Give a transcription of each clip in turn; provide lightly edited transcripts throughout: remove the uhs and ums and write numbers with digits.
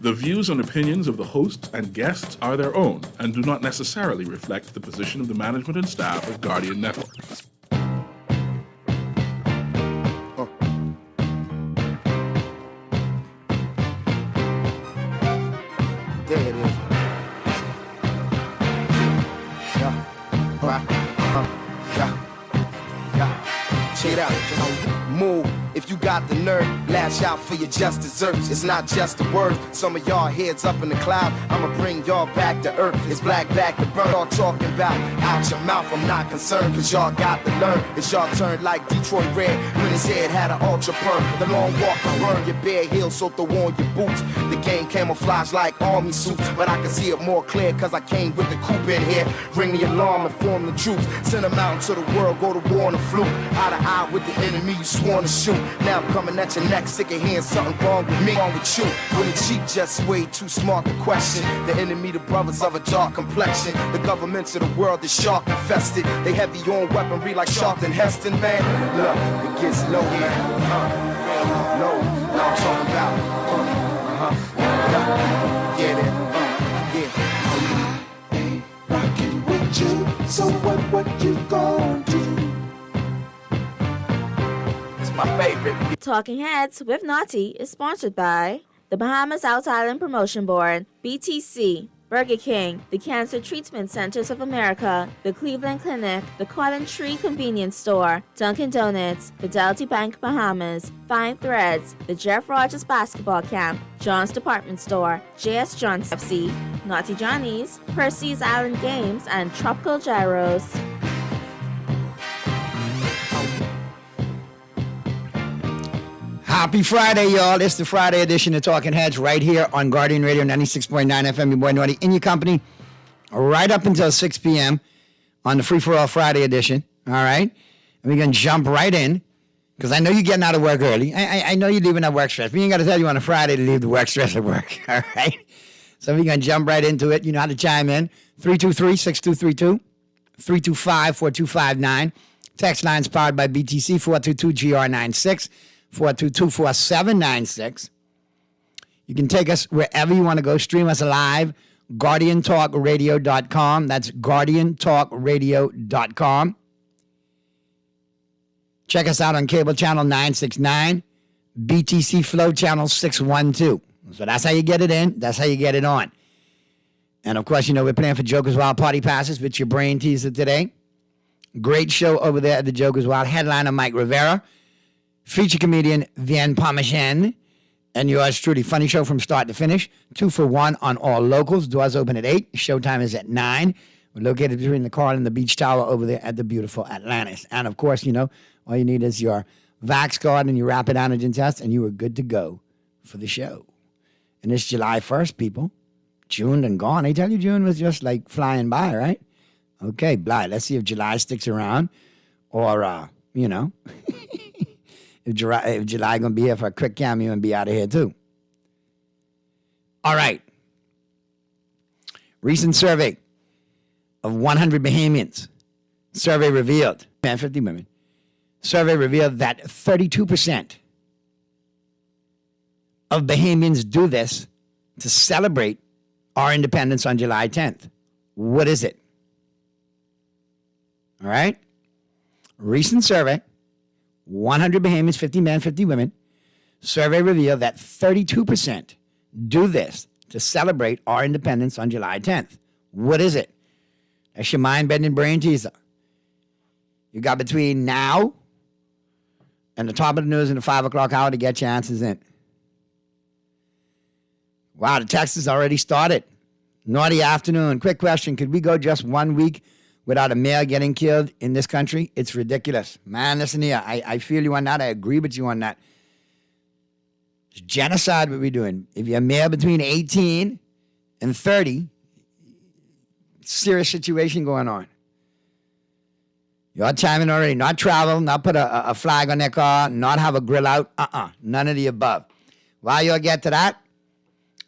The views and opinions of the hosts and guests are their own and do not necessarily reflect the position of the management and staff of Guardian Network. There it is. Yeah. Right. Yeah. Check it out. Just move. If you got the nerve, lash out for your just desserts. It's not just a word. Some of y'all heads up in the cloud. I'ma bring y'all back to earth. It's black back to burn. Y'all talking about out your mouth. I'm not concerned, cause y'all got to learn. It's y'all turn like Detroit Red when his head had an ultra burn. The long walk to burn your bare heels, so throw on your boots. The game camouflage like army suits, but I can see it more clear cause I came with the coupe in here. Ring the alarm, inform the troops. Send them out into the world, go to war on the flu. Eye to eye with the enemy you sworn to shoot. Now I'm coming at your neck, sick of hearing something wrong with me, wrong with you. When the cheek just way too smart to question. The enemy, the brothers of a dark complexion. The governments of the world is shark infested. They heavy on weaponry like Charlton Heston, man. Look, it gets low, man. Low. Now I'm talking about. Get it. I ain't rocking with you, so what you gon' do? My favorite. Talking Heads with Naughty is sponsored by the Bahamas Out Island Promotion Board, BTC, Burger King, the Cancer Treatment Centers of America, the Cleveland Clinic, the Cotton Tree Convenience Store, Dunkin' Donuts, Fidelity Bank Bahamas, Fine Threads, the Jeff Rogers Basketball Camp, John's Department Store, JS John's FC, Naughty Johnny's, Percy's Island Games, and Tropical Gyros. Happy Friday, y'all. It's the Friday edition of Talking Heads right here on Guardian Radio 96.9 FM. Your boy Naughty in your company right up until 6 p.m. on the Free For All Friday edition. All right? And we're going to jump right in because I know you're getting out of work early. I know you're leaving that work stress. We ain't got to tell you on a Friday to leave the work stress at work. All right? So we're going to jump right into it. You know how to chime in. 323-6232, 325-4259. Text lines powered by BTC 422-GR96. 422-4796. You can take us wherever you want to go. Stream us live. GuardianTalkRadio.com. That's GuardianTalkRadio.com. Check us out on cable channel 969, BTC Flow channel 612. So that's how you get it in. That's how you get it on. And of course, you know, we're playing for Jokers Wild Party Passes with your brain teaser today. Great show over there at the Jokers Wild. Headliner Mike Rivera. Feature comedian Vien Parmesan, and yours truly. Funny show from start to finish. 2 for 1 on all locals. Doors open at 8. Showtime is at 9. We're located between the Carl and the Beach Tower over there at the beautiful Atlantis. And of course, you know, all you need is your Vax card and your rapid antigen test, and you are good to go for the show. And it's July 1st, people. June and gone. I tell you, June was just like flying by, right? Okay, Bly. Let's see if July sticks around, or you know. If July going to be here for a quick cameo and be out of here too. All right. Recent survey of 100 Bahamians. Survey revealed, 50 women. Survey revealed that 32% of Bahamians do this to celebrate our independence on July 10th. What is it? All right. Recent survey. 100 Bahamians, 50 men, 50 women. Survey revealed that 32% do this to celebrate our independence on July 10th. What is it? That's your mind-bending brain teaser. You got between now and the top of the news in the 5 o'clock hour to get your answers in. Wow, the text has already started. Naughty afternoon. Quick question. Could we go just 1 week without a male getting killed in this country? It's ridiculous. Man, listen here. I feel you on that. I agree with you on that. It's genocide what we're doing. If you're a male between 18 and 30, serious situation going on. You're chiming already. Not travel, not put a flag on their car, not have a grill out. None of the above. While you'll get to that,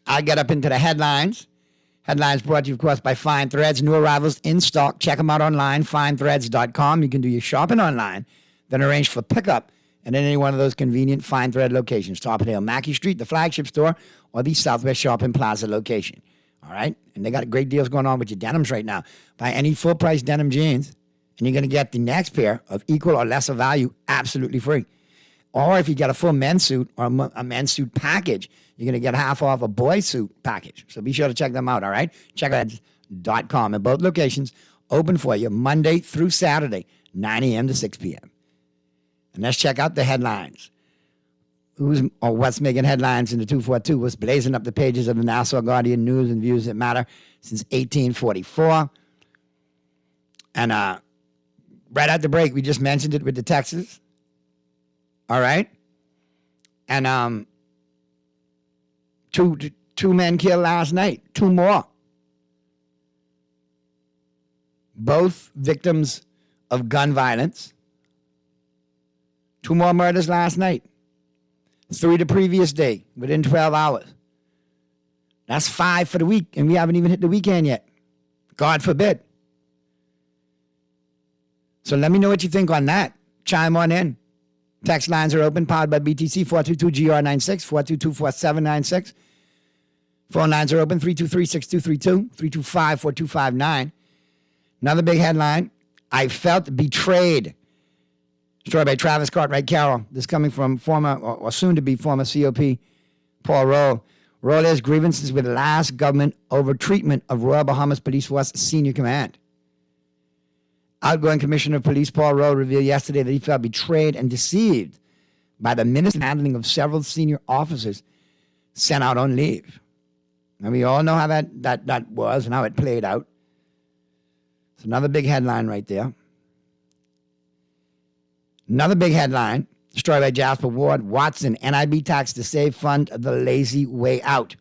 I'll get up into the headlines. Headlines brought to you, of course, by Fine Threads. New arrivals in stock. Check them out online, finethreads.com. You can do your shopping online, then arrange for pickup at any one of those convenient Fine Thread locations. Top of Hill, Mackey Street, the flagship store, or the Southwest Shopping Plaza location. All right? And they got great deals going on with your denims right now. Buy any full-price denim jeans, and you're going to get the next pair of equal or lesser value absolutely free. Or if you get a full men's suit or a men's suit package, you're going to get half off a boy's suit package. So be sure to check them out, all right? Checkerheads.com. And both locations open for you Monday through Saturday, 9 a.m. to 6 p.m. And let's check out the headlines. What's making headlines in the 242? What's blazing up the pages of the Nassau Guardian News and Views That Matter since 1844. And right at the break, we just mentioned it with the Texas. All right? And two men killed last night. Two more. Both victims of gun violence. Two more murders last night. 3 the previous day, within 12 hours. That's 5 for the week, and we haven't even hit the weekend yet. God forbid. So let me know what you think on that. Chime on in. Text lines are open, powered by BTC, 422-GR96, 422-4796. Phone lines are open, 323-6232, 325-4259. Another big headline, I felt betrayed. Story by Travis Cartwright Carroll. This coming from former, or soon-to-be former COP, Paul Rowe. Rowe has grievances with last government over treatment of Royal Bahamas Police Force senior command. Outgoing Commissioner of Police Paul Rowe revealed yesterday that he felt betrayed and deceived by the minister's handling of several senior officers sent out on leave. And we all know how that was and how it played out. It's another big headline right there. Another big headline, story by Jasper Ward, Watson, NIB tax to save fund the lazy way out.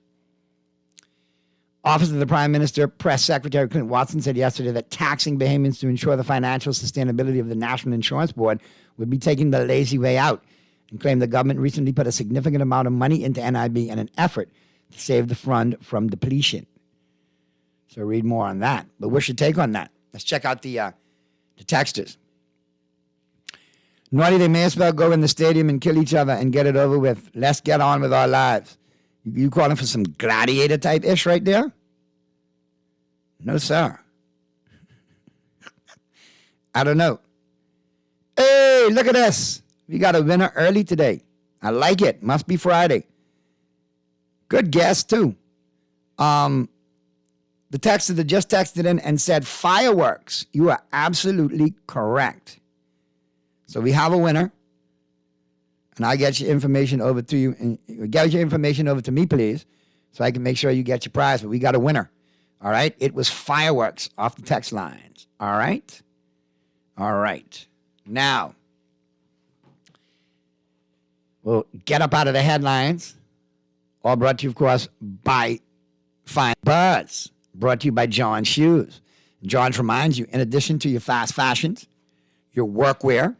Office of the Prime Minister, Press Secretary Clint Watson said yesterday that taxing Bahamians to ensure the financial sustainability of the National Insurance Board would be taking the lazy way out, and claimed the government recently put a significant amount of money into NIB in an effort to save the fund from depletion. So read more on that. But what's your take on that? Let's check out the texters. Naughty, they may as well go in the stadium and kill each other and get it over with. Let's get on with our lives. You calling for some gladiator type ish right there? No, sir. I don't know. Hey, look at this. We got a winner early today. I like it. Must be Friday. Good guess, too. The texter that just texted in and said fireworks. You are absolutely correct. So we have a winner. And I'll get your information over to you. And get your information over to me, please, so I can make sure you get your prize. But we got a winner. All right? It was fireworks off the text lines. All right? All right. Now, we'll get up out of the headlines. All brought to you, of course, by Fine Buzz. Brought to you by John Shoes. John reminds you, in addition to your fast fashions, your workwear,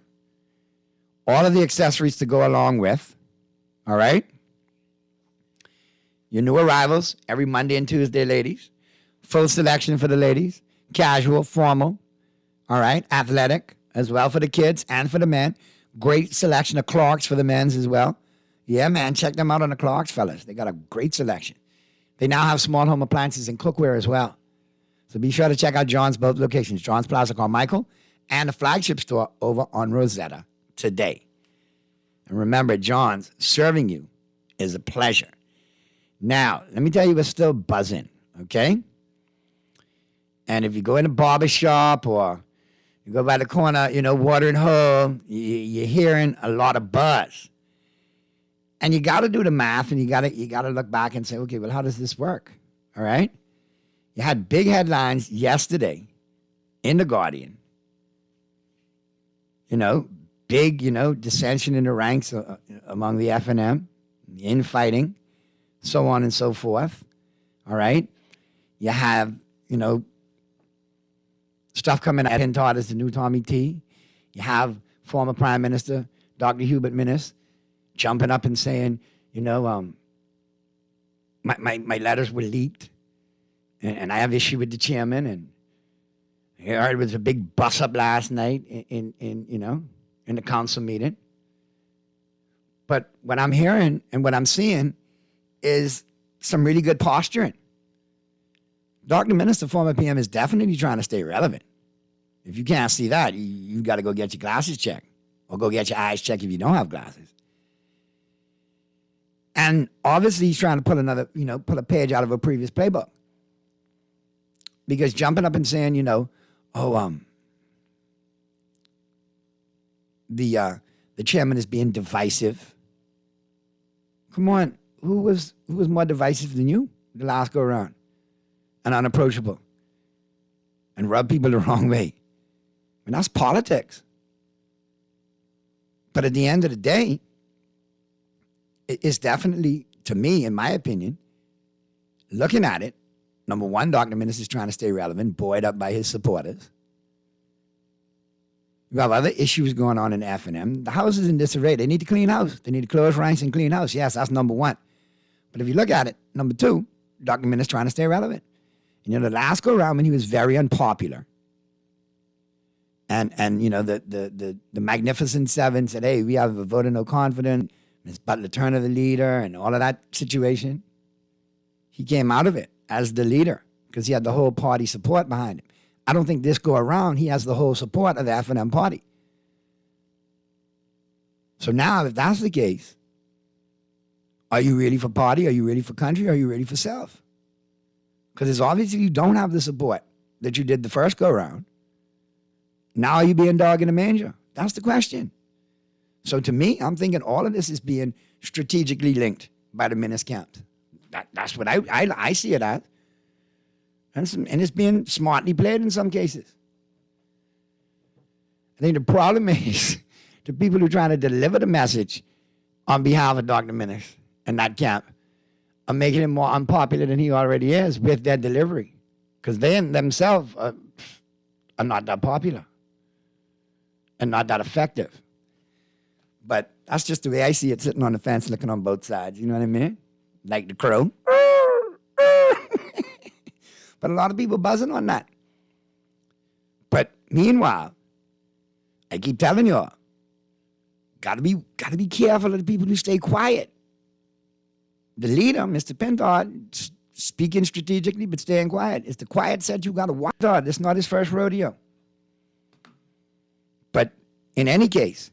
all of the accessories to go along with, all right? Your new arrivals every Monday and Tuesday, ladies. Full selection for the ladies. Casual, formal, all right? Athletic, as well for the kids and for the men. Great selection of Clarks for the men's as well. Yeah, man, check them out on the Clarks, fellas. They got a great selection. They now have small home appliances and cookware as well. So be sure to check out John's both locations, John's Plaza Carmichael and the flagship store over on Rosetta today. And remember, John's serving you is a pleasure. Now, let me tell you what's still buzzing, okay? And if you go in a barber shop or you go by the corner, watering hole, you're hearing a lot of buzz. And you got to do the math, and you got to look back and say, okay, well, how does this work? All right? You had big headlines yesterday in The Guardian. Big, dissension in the ranks among the FNM, infighting, so on and so forth. All right? You have, stuff coming out of Todd as the new Tommy T. You have former Prime Minister Dr. Hubert Minnis jumping up and saying, my letters were leaked, and I have issue with the chairman, and I heard it was a big bust up last night in the council meeting. But what I'm hearing and what I'm seeing is some really good posturing. Dr. Minister, former PM, is definitely trying to stay relevant. If you can't see that, you got to go get your glasses checked or go get your eyes checked if you don't have glasses. And obviously he's trying to pull a page out of a previous playbook. Because jumping up and saying, the chairman is being divisive. Come on, who was more divisive than you the last go around? And unapproachable. And rub people the wrong way. I mean, that's politics. But at the end of the day, it's definitely, to me, in my opinion, looking at it, number one, Dr. Minister is trying to stay relevant, buoyed up by his supporters. You have other issues going on in F&M. The house is in disarray. They need to clean house. They need to close ranks and clean house. Yes, that's number one. But if you look at it, number two, Dr. Minister is trying to stay relevant. And, the last go around when he was very unpopular, and the Magnificent Seven said, hey, we have a vote of no confidence, Ms. Butler Turner the leader, and all of that situation, he came out of it as the leader because he had the whole party support behind him. I don't think this go around he has the whole support of the F&M party. So now, if that's the case, are you really for party? Are you really for country? Are you ready for self? Because it's obviously you don't have the support that you did the first go round. Now are you being dog in a manger? That's the question. So to me, I'm thinking all of this is being strategically linked by the Minnis camp. That's what I see it as. And it's being smartly played in some cases. I think the problem is the people who are trying to deliver the message on behalf of Dr. Minnis and that camp are making him more unpopular than he already is with their delivery. Because they themselves are not that popular and not that effective. But that's just the way I see it, sitting on the fence looking on both sides. You know what I mean? Like the crow. But a lot of people buzzing on that. But meanwhile, I keep telling y'all, gotta be careful of the people who stay quiet. The leader, Mr. Pintard, speaking strategically but staying quiet. It's the quiet set you got to watch. This is not his first rodeo. But in any case,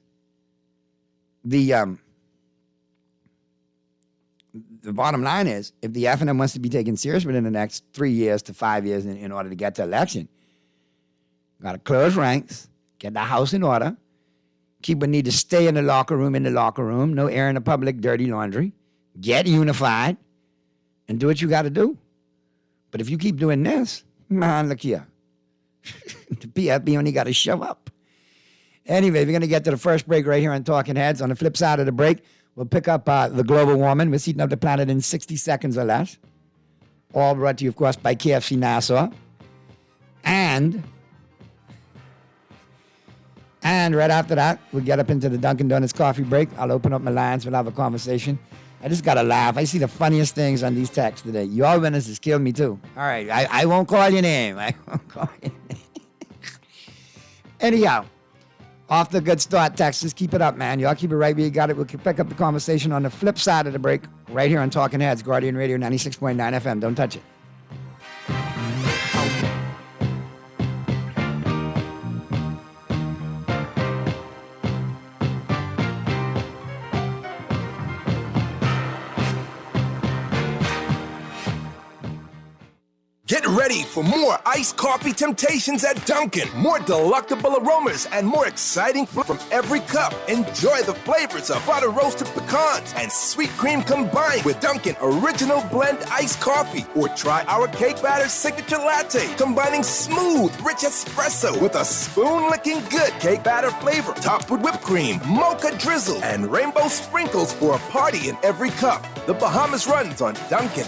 the bottom line is, if the F&M wants to be taken serious within the next 3 years to 5 years in order to get to election, got to close ranks, get the house in order, people need to stay in the locker room, no airing the public dirty laundry. Get unified and do what you got to do. But if you keep doing this, man, look here. The PFP only got to show up. Anyway, we're going to get to the first break right here on Talking Heads. On the flip side of the break, we'll pick up the global warming. We're heating up the planet in 60 seconds or less. All brought to you, of course, by KFC Nassau. And right after that, we'll get up into the Dunkin' Donuts coffee break. I'll open up my lines. We'll have a conversation. I just got to laugh. I see the funniest things on these texts today. Your witnesses killed me, too. All right, I won't call your name. I won't call your name. Anyhow, off the good start, Texas. Keep it up, man. Y'all keep it right where you got it. We'll pick up the conversation on the flip side of the break right here on Talking Heads, Guardian Radio 96.9 FM. Don't touch it. Get ready for more iced coffee temptations at Dunkin'. More delectable aromas and more exciting from every cup. Enjoy the flavors of butter roasted pecans and sweet cream combined with Dunkin' Original Blend Iced Coffee. Or try our Cake Batter Signature Latte, combining smooth, rich espresso with a spoon-licking good cake batter flavor, topped with whipped cream, mocha drizzle, and rainbow sprinkles for a party in every cup. The Bahamas runs on Dunkin'.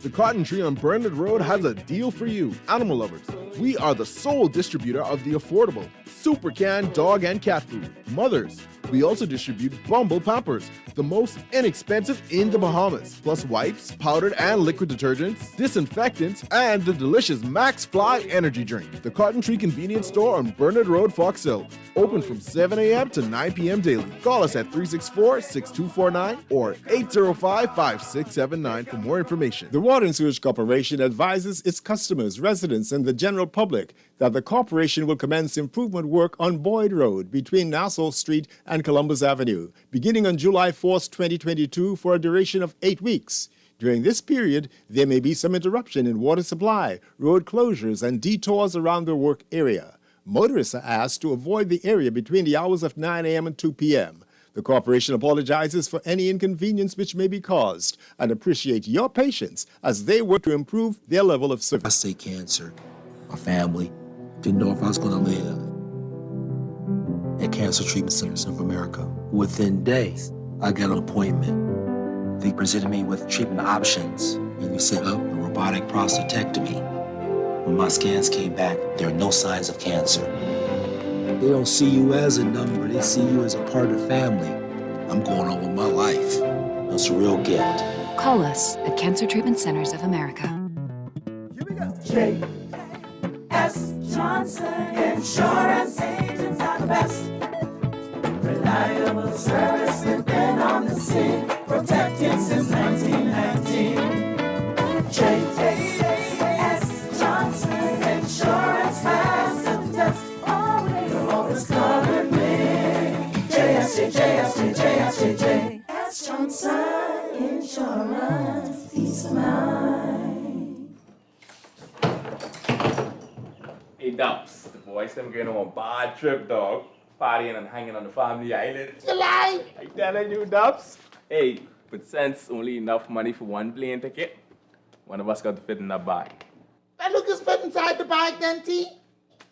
The Cotton Tree on Burnett Road has a deal for you, animal lovers. We are the sole distributor of the affordable Super Can dog and cat food. Mothers, We also distribute Bumble Pampers, the most inexpensive in the Bahamas, plus wipes, powdered and liquid detergents, disinfectants, and the delicious Max Fly energy drink. The Cotton Tree Convenience Store on Bernard Road, Fox Hill. Open from 7 a.m. to 9 p.m. daily. Call us at 364-6249 or 805-5679 for more information. The Water and Sewage Corporation advises its customers, residents, and the general public that the corporation will commence improvement work on Boyd Road between Nassau Street and Columbus Avenue, beginning on July 4th, 2022 for a duration of 8 weeks. During this period, there may be some interruption in water supply, road closures, and detours around the work area. Motorists are asked to avoid the area between the hours of 9 a.m. and 2 p.m. The corporation apologizes for any inconvenience which may be caused and appreciate your patience as they work to improve their level of service. Prostate cancer, my family, didn't know if I was going to live. At Cancer Treatment Centers of America, within days, I got an appointment. They presented me with treatment options, and we set up a robotic prostatectomy. When my scans came back, there are no signs of cancer. They don't see you as a number, they see you as a part of the family. I'm going on with my life. That's a real gift. Call us at Cancer Treatment Centers of America. J.S. Johnson Insurance Agents are the best. Reliable service, we've been on the scene, protected since 1919. J.S. Johnson Insurance has the test. You're always covered with J.S. Johnson Insurance, peace of mind. Hey, Dumps, the boys them going on a bad trip, dog. Partying and hanging on the family island. You lie! I telling you, Dumps. Hey, but since only enough money for one plane ticket, one of us got to fit in that bag. That look is fit inside the bag then, T.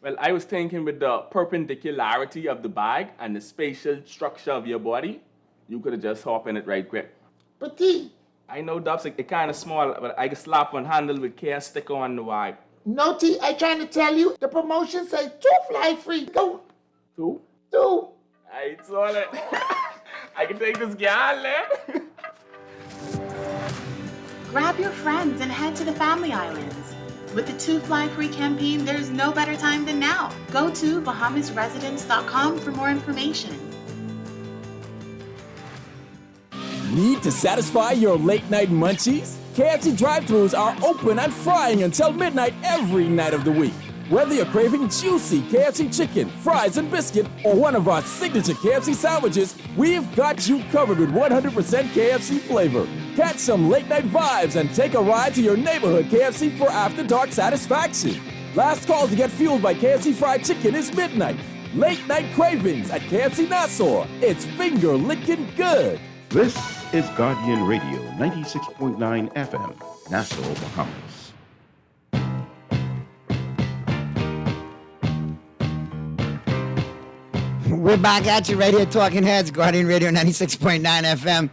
Well, I was thinking with the perpendicularity of the bag and the spatial structure of your body, you could have just hopped in it right quick. But T. I know, Dumps, it kind of small, but I can slap one handle with care sticker on the bag. No, T, I trying to tell you, the promotion say 2 fly free. Go. 2? 2. I saw it. I can take this gal, man. Grab your friends and head to the Family Islands. With the 2 Fly Free campaign, there's no better time than now. Go to BahamasResidence.com for more information. Need to satisfy your late-night munchies? KFC drive-thrus are open and frying until midnight every night of the week. Whether you're craving juicy KFC chicken, fries, and biscuit, or one of our signature KFC sandwiches, we've got you covered with 100% KFC flavor. Catch some late-night vibes and take a ride to your neighborhood KFC for after-dark satisfaction. Last call to get fueled by KFC fried chicken is midnight. Late-night cravings at KFC Nassau. It's finger-licking good. This is Guardian Radio, 96.9 FM, Nassau, Bahamas. We're back at you right here, Talking Heads, Guardian Radio 96.9 FM.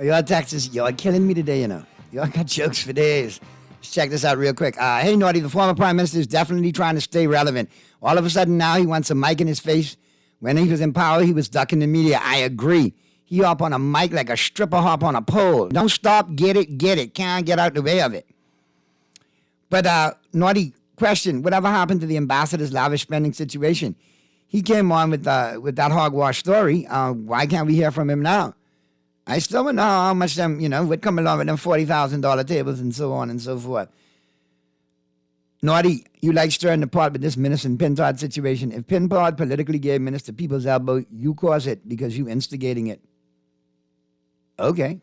Y'all Texas, y'all killing me today, you know. Y'all got jokes for days. Let's check this out real quick. Hey, Naughty, the former prime minister is definitely trying to stay relevant. All of a sudden now he wants a mic in his face. When he was in power, he was ducking the media. I agree. He hop on a mic like a stripper hop on a pole. Don't stop, get it. Can't get out the way of it. But, Naughty, question, whatever happened to the ambassador's lavish spending situation? He came on with that hogwash story. Why can't we hear from him now? I still don't know how much them, would come along with them $40,000 tables and so on and so forth. Naughty, you like stirring the pot with this Minister Pintard situation. If Pintard politically gave Minister People's elbow, you cause it because you instigating it. Okay.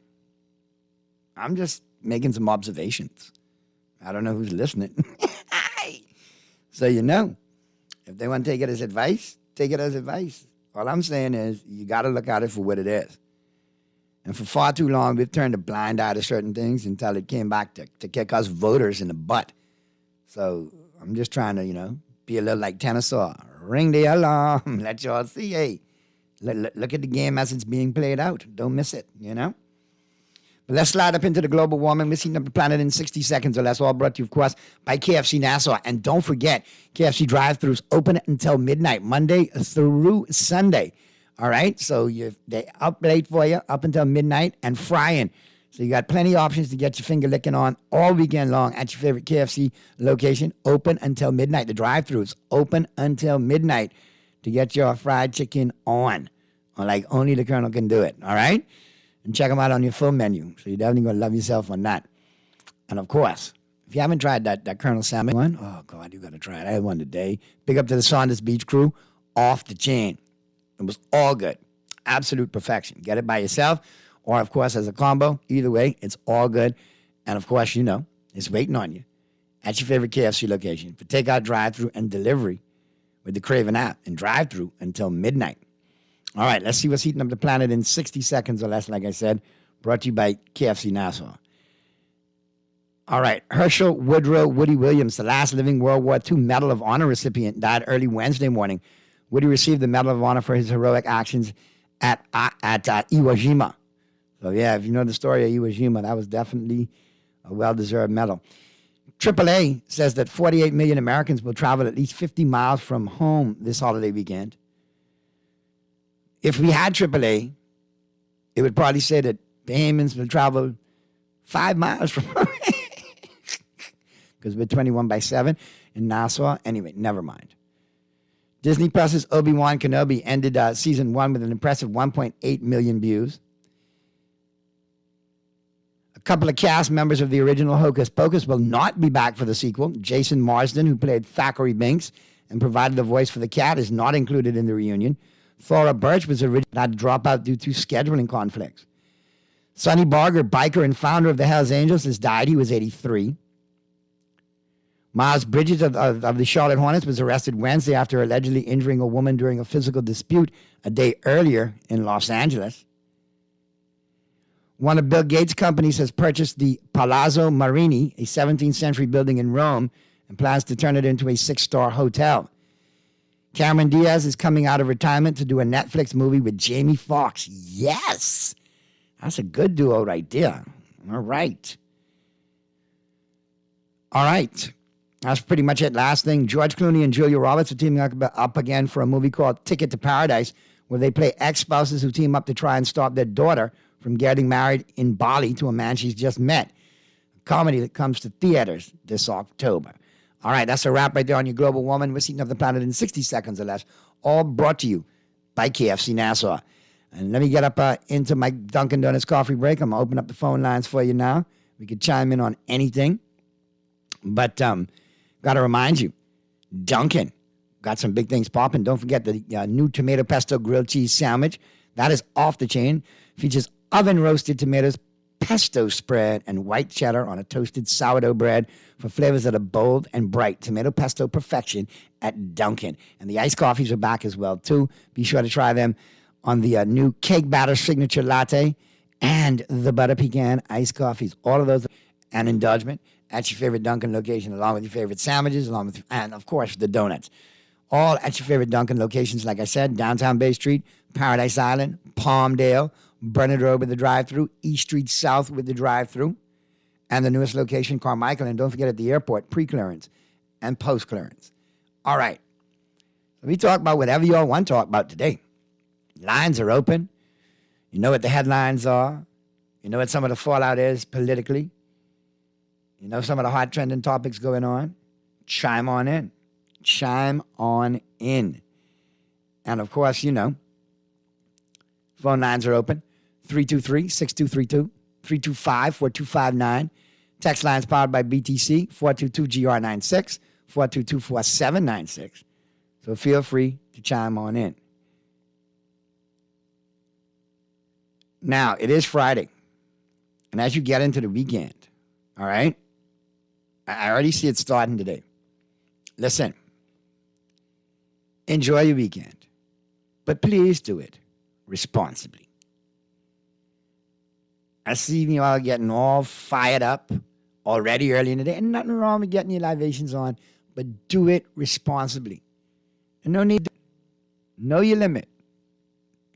I'm just making some observations. I don't know who's listening. So if they want to take it as advice, take it as advice. All I'm saying is you got to look at it for what it is. And for far too long, we've turned a blind eye to certain things until it came back to kick us voters in the butt. So I'm just trying to, be a little like Tennessee. Ring the alarm. Let y'all see. Hey, look at the game as it's being played out. Don't miss it, But let's slide up into the global warming. We're seeing up the planet in 60 seconds or less. All brought to you, of course, by KFC Nassau. And don't forget, KFC drive-thrus open until midnight, Monday through Sunday. All right, so they up late for you, up until midnight, and frying. So you got plenty of options to get your finger licking on all weekend long at your favorite KFC location, open until midnight. The drive-thrus open until midnight to get your fried chicken on, like only the Colonel can do it, all right? And check them out on your full menu, so you're definitely going to love yourself on that. And, of course, if you haven't tried that Colonel Salmon one, oh, God, you got to try it. I had one today. Big up to the Saunders Beach crew, off the chain. It was all good. Absolute perfection. Get it by yourself or, of course, as a combo. Either way, it's all good. And, of course, you know, it's waiting on you at your favorite KFC location for takeout, drive-thru, and delivery with the Craven app and drive-thru until midnight. All right, let's see what's heating up the planet in 60 seconds or less, like I said. Brought to you by KFC Nassau. All right, Herschel Woodrow Woody Williams, the last living World War II Medal of Honor recipient, died early Wednesday morning. Woody received the Medal of Honor for his heroic actions at Iwo Jima. So, yeah, if you know the story of Iwo Jima, that was definitely a well-deserved medal. AAA says that 48 million Americans will travel at least 50 miles from home this holiday weekend. If we had AAA, it would probably say that Bahamians will travel 5 miles from home. Because we're 21/7 in Nassau. Anyway, never mind. Disney Plus's Obi-Wan Kenobi ended season 1 with an impressive 1.8 million views. A couple of cast members of the original Hocus Pocus will not be back for the sequel. Jason Marsden, who played Thackeray Binks and provided the voice for the cat, is not included in the reunion. Thora Birch was originally had to drop out due to scheduling conflicts. Sonny Barger, biker and founder of the Hells Angels, has died. He was 83. Miles Bridges of the Charlotte Hornets was arrested Wednesday after allegedly injuring a woman during a physical dispute a day earlier in Los Angeles. One of Bill Gates' companies has purchased the Palazzo Marini, a 17th century building in Rome, and plans to turn it into a 6-star hotel. Cameron Diaz is coming out of retirement to do a Netflix movie with Jamie Foxx. Yes! That's a good duo right there. All right. That's pretty much it. Last thing, George Clooney and Julia Roberts are teaming up again for a movie called Ticket to Paradise, where they play ex-spouses who team up to try and stop their daughter from getting married in Bali to a man she's just met. A comedy that comes to theaters this October. All right, that's a wrap right there on your Global Woman. We're heating up the planet in 60 seconds or less. All brought to you by KFC Nassau. And let me get up into my Dunkin' Donuts coffee break. I'm going to open up the phone lines for you now. We could chime in on anything. But got to remind you, Dunkin' got some big things popping. Don't forget the new tomato pesto grilled cheese sandwich. That is off the chain. Features oven-roasted tomatoes, pesto spread, and white cheddar on a toasted sourdough bread for flavors that are bold and bright. Tomato pesto perfection at Dunkin'. And the iced coffees are back as well, too. Be sure to try them on the new cake batter signature latte and the butter pecan iced coffees. All of those an indulgement at your favorite Dunkin' location, along with your favorite sandwiches, and, of course, the donuts. All at your favorite Dunkin' locations, like I said, downtown Bay Street, Paradise Island, Palmdale, Bernard Road with the drive-thru, East Street South with the drive-thru, and the newest location, Carmichael. And don't forget at the airport, pre-clearance and post-clearance. All right. Let me talk about whatever y'all want to talk about today. Lines are open. You know what the headlines are. You know what some of the fallout is politically. You know some of the hot trending topics going on. Chime on in. Chime on in. And, of course, you know, phone lines are open. 323-6232, 325-4259. Text lines powered by BTC, 422-GR96, 422-4796. So feel free to chime on in. Now, it is Friday. And as you get into the weekend, all right, I already see it starting today. Listen, enjoy your weekend, but please do it responsibly. I see you all getting all fired up already early in the day, and nothing wrong with getting your libations on, but do it responsibly. And no need to know your limit.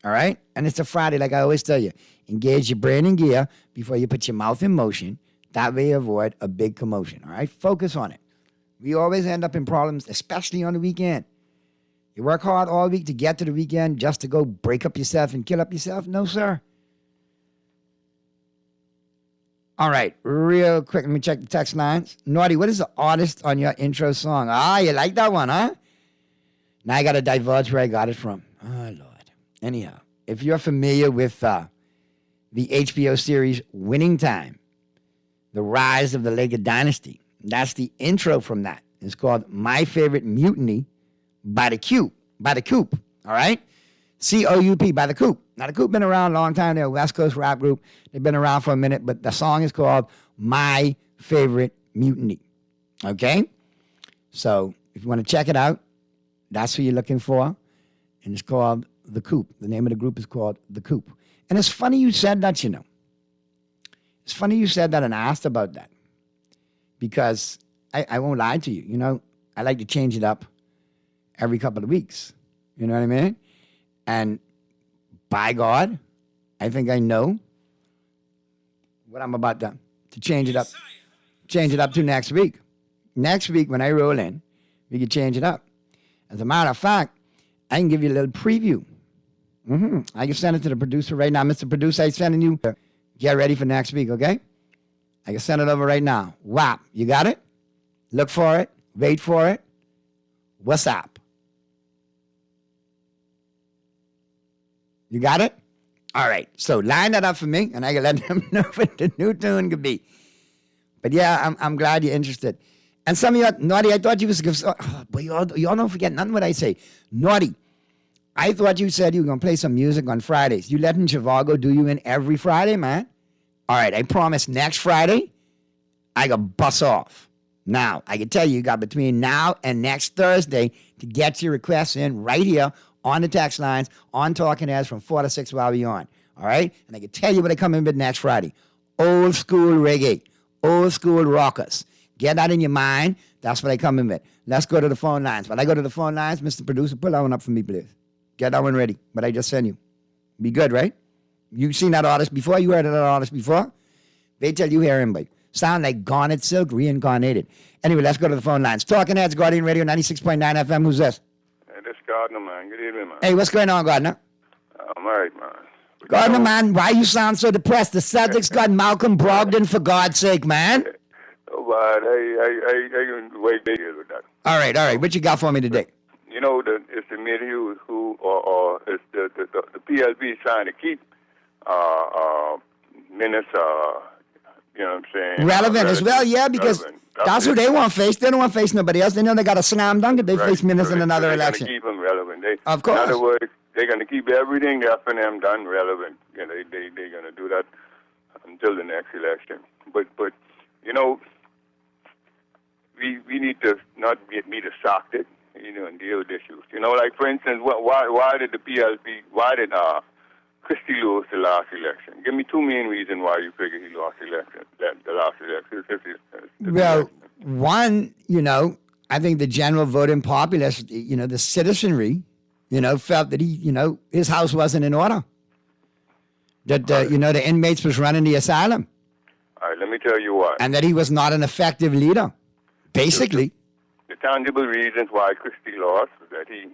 All right? And it's a Friday, like I always tell you. Engage your brain in gear before you put your mouth in motion. That way you avoid a big commotion. All right? Focus on it. We always end up in problems, especially on the weekend. You work hard all week to get to the weekend just to go break up yourself and kill up yourself? No, sir. All right, real quick, let me check the text lines. Naughty, what is the artist on your intro song? Ah, you like that one, huh? Now I got to divulge where I got it from. Oh, Lord. Anyhow, if you're familiar with the HBO series Winning Time, The Rise of the Laker Dynasty, that's the intro from that. It's called My Favorite Mutiny by the Coop, all right? C-O-U-P, by the Coop. Now, the Coop been around a long time. They're a West Coast rap group. They've been around for a minute, but the song is called My Favorite Mutiny, okay? So if you want to check it out, that's who you're looking for, and it's called The Coop. The name of the group is called The Coop. And it's funny you said that, you know. It's funny you said that and asked about that, because I won't lie to you. You know, I like to change it up every couple of weeks. You know what I mean? And by God, I think I know what I'm about to change it up. Change it up to next week. Next week, when I roll in, we can change it up. As a matter of fact, I can give you a little preview. I can send it to the producer right now. Mr. Producer, I'm sending you. Get ready for next week, okay? I can send it over right now. WAP. You got it? Look for it. Wait for it. What's up? You got it? All right. So line that up for me, and I can let them know what the new tune could be. But yeah, I'm glad you're interested. And some of you, Naughty, I thought you was, but y'all don't forget nothing what I say. Naughty, I thought you said you were going to play some music on Fridays. You letting Zhivago do you in every Friday, man? All right, I promise next Friday, I got bust off. Now, I can tell you got between now and next Thursday to get your requests in right here on the text lines, on Talking Heads from 4 to 6 while we're on. All right? And I can tell you what I come in with next Friday. Old school reggae, old school rockers. Get that in your mind. That's what I come in with. Let's go to the phone lines. When I go to the phone lines, Mr. Producer, pull that one up for me, please. Get that one ready. What I just sent you. Be good, right? You seen that artist before? You heard of that artist before? Wait till you hear him, but sound like Garnet Silk reincarnated. Anyway, let's go to the phone lines. Talking Heads, Guardian Radio, 96.9 FM. Who's this? Hey, this Gardner, man. Good evening, man. Hey, what's going on, Gardner? I'm all right, man. Gardner, man, why you sound so depressed? The Celtics got Malcolm Brogdon, for God's sake, man. Oh, but I can wait days with that. All right. What you got for me today? You know, it's the media who or it's the PLB is trying to keep minutes, you know what I'm saying? Relevant as well, yeah, because that's who they want to face. They don't want to face nobody else. They know they got a slam dunk if they face Minutes in another election. They're going to keep them relevant. Of course. In other words, they're going to keep everything F&M done relevant. You know, they're going to do that until the next election. But you know, we need to not be distracted, you know, and deal with issues. You know, like, for instance, why did the PLP, Christy lose the last election? Give me two main reasons why you figure he lost the last election. Well, one, you know, I think the general voting populace, you know, the citizenry, you know, felt that he, you know, his house wasn't in order. That, you know, the inmates was running the asylum. All right, let me tell you why. And that he was not an effective leader, basically. The tangible reasons why Christie lost was that he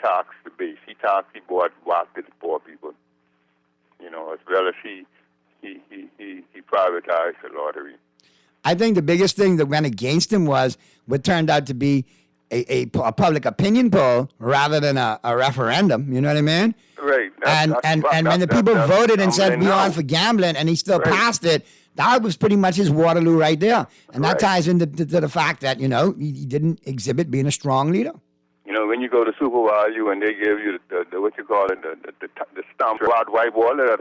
taxed the base. He whacked the poor people. You know, as well as he privatized the lottery. I think the biggest thing that went against him was what turned out to be a public opinion poll rather than a referendum. You know what I mean? Right. And when the people voted and said we on for gambling, and he still passed it, that was pretty much his Waterloo right there. And that ties into to the fact that, you know, he didn't exhibit being a strong leader. You know, when you go to Super Value and they give you the what you call it, the stamp white wallet.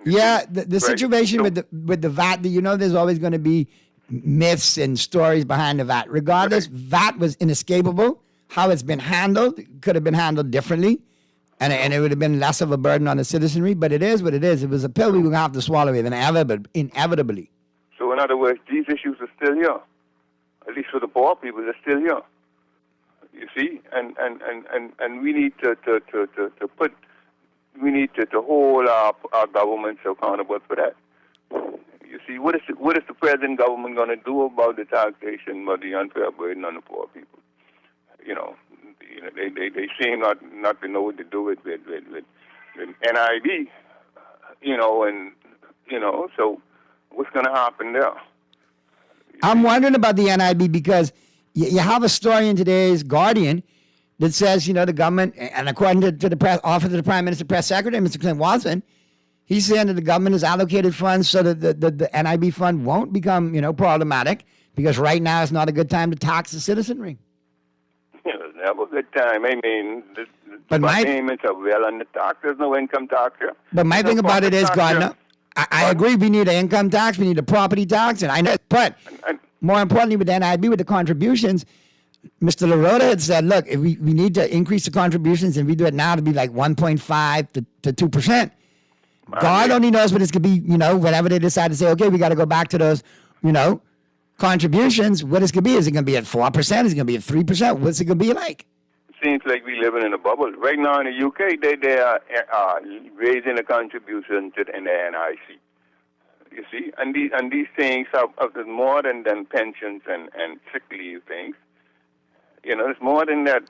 Yeah, the situation with the VAT, you know, there's always going to be myths and stories behind the VAT. Regardless, VAT was inescapable. How it's been handled could have been handled differently, and it would have been less of a burden on the citizenry. But it is what it is. It was a pill we were going to have to swallow inevitably. So in other words, these issues are still here. At least for the poor people, they're still here. You see, and we need to hold our governments accountable for that. You see, what is the present government going to do about the taxation, about the unfair burden on the poor people? they seem not to know what to do with NIB, so what's going to happen there? I'm wondering about the NIB because you have a story in today's Guardian that says, the government, and according to the press, office of the Prime Minister Press Secretary, Mr. Clint Watson, he's saying that the government has allocated funds so that the NIB fund won't become, problematic because right now is not a good time to tax the citizenry. It's never a good time. I mean, but my payments are well under tax. There's no income tax here. But my thing about it is, Gardner, I agree we need an income tax, we need a property tax, and I know, but more importantly with the NIB, with the contributions, Mr. LaRota had said, look, if we need to increase the contributions and we do it now to be like 1.5 to 2%. God only knows what it's going to be, whenever they decide to say, okay, we got to go back to those, contributions, what it's going to be. Is it going to be at 4%? Is it going to be at 3%? What's it going to be like? Seems like we're living in a bubble. Right now in the UK, they are raising the contribution to the NIC. You see? And these things are more than pensions and sick leave things. It's more than that.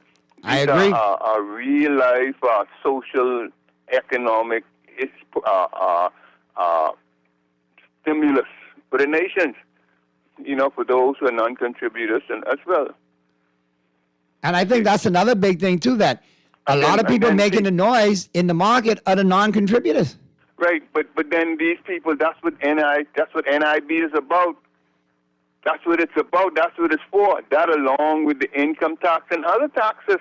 I agree. Are real life social, economic stimulus for the nations, for those who are non-contributors and as well. And I think that's another big thing, too, that a lot of people making the noise in the market are the non-contributors. Right, but then these people, that's what NIB is about. That's what it's about. That's what it's for. That along with the income tax and other taxes.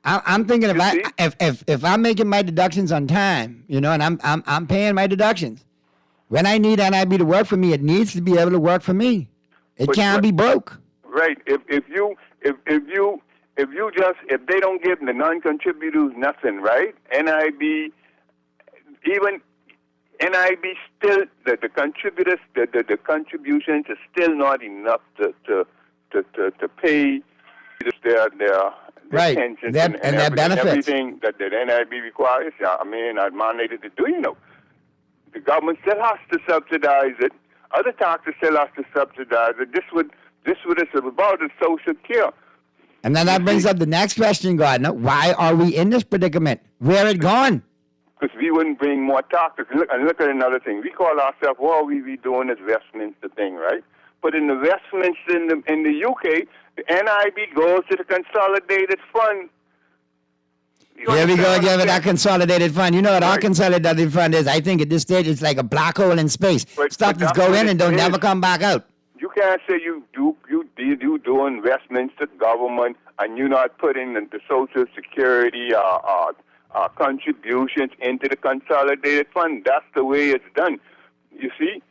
I'm thinking if I'm making my deductions on time, and I'm paying my deductions. When I need NIB to work for me, it needs to be able to work for me. It can't be broke. Right. If they don't give the non-contributors nothing, right? NIB still the contributors the contributions are still not enough to pay their right pensions and their benefits. Everything that the NIB requires. I'm mandated to do. The government still has to subsidize it. Other taxes still have to subsidize it. This what it's about is social care. And then that brings up the next question, Gardner. Why are we in this predicament? Where it gone? Because we wouldn't bring more taxes. Look at another thing. We call ourselves, we doing this Westminster thing, right? But in the Westminster in the UK, the NIB goes to the Consolidated Fund. Here we go again with that Consolidated Fund. You know what our Consolidated Fund is? I think at this stage it's like a black hole in space. Stuff just go in and don't never come back out. You can't say you doing Westminster government and you're not putting the Social Security contributions into the Consolidated Fund. That's the way it's done. You see?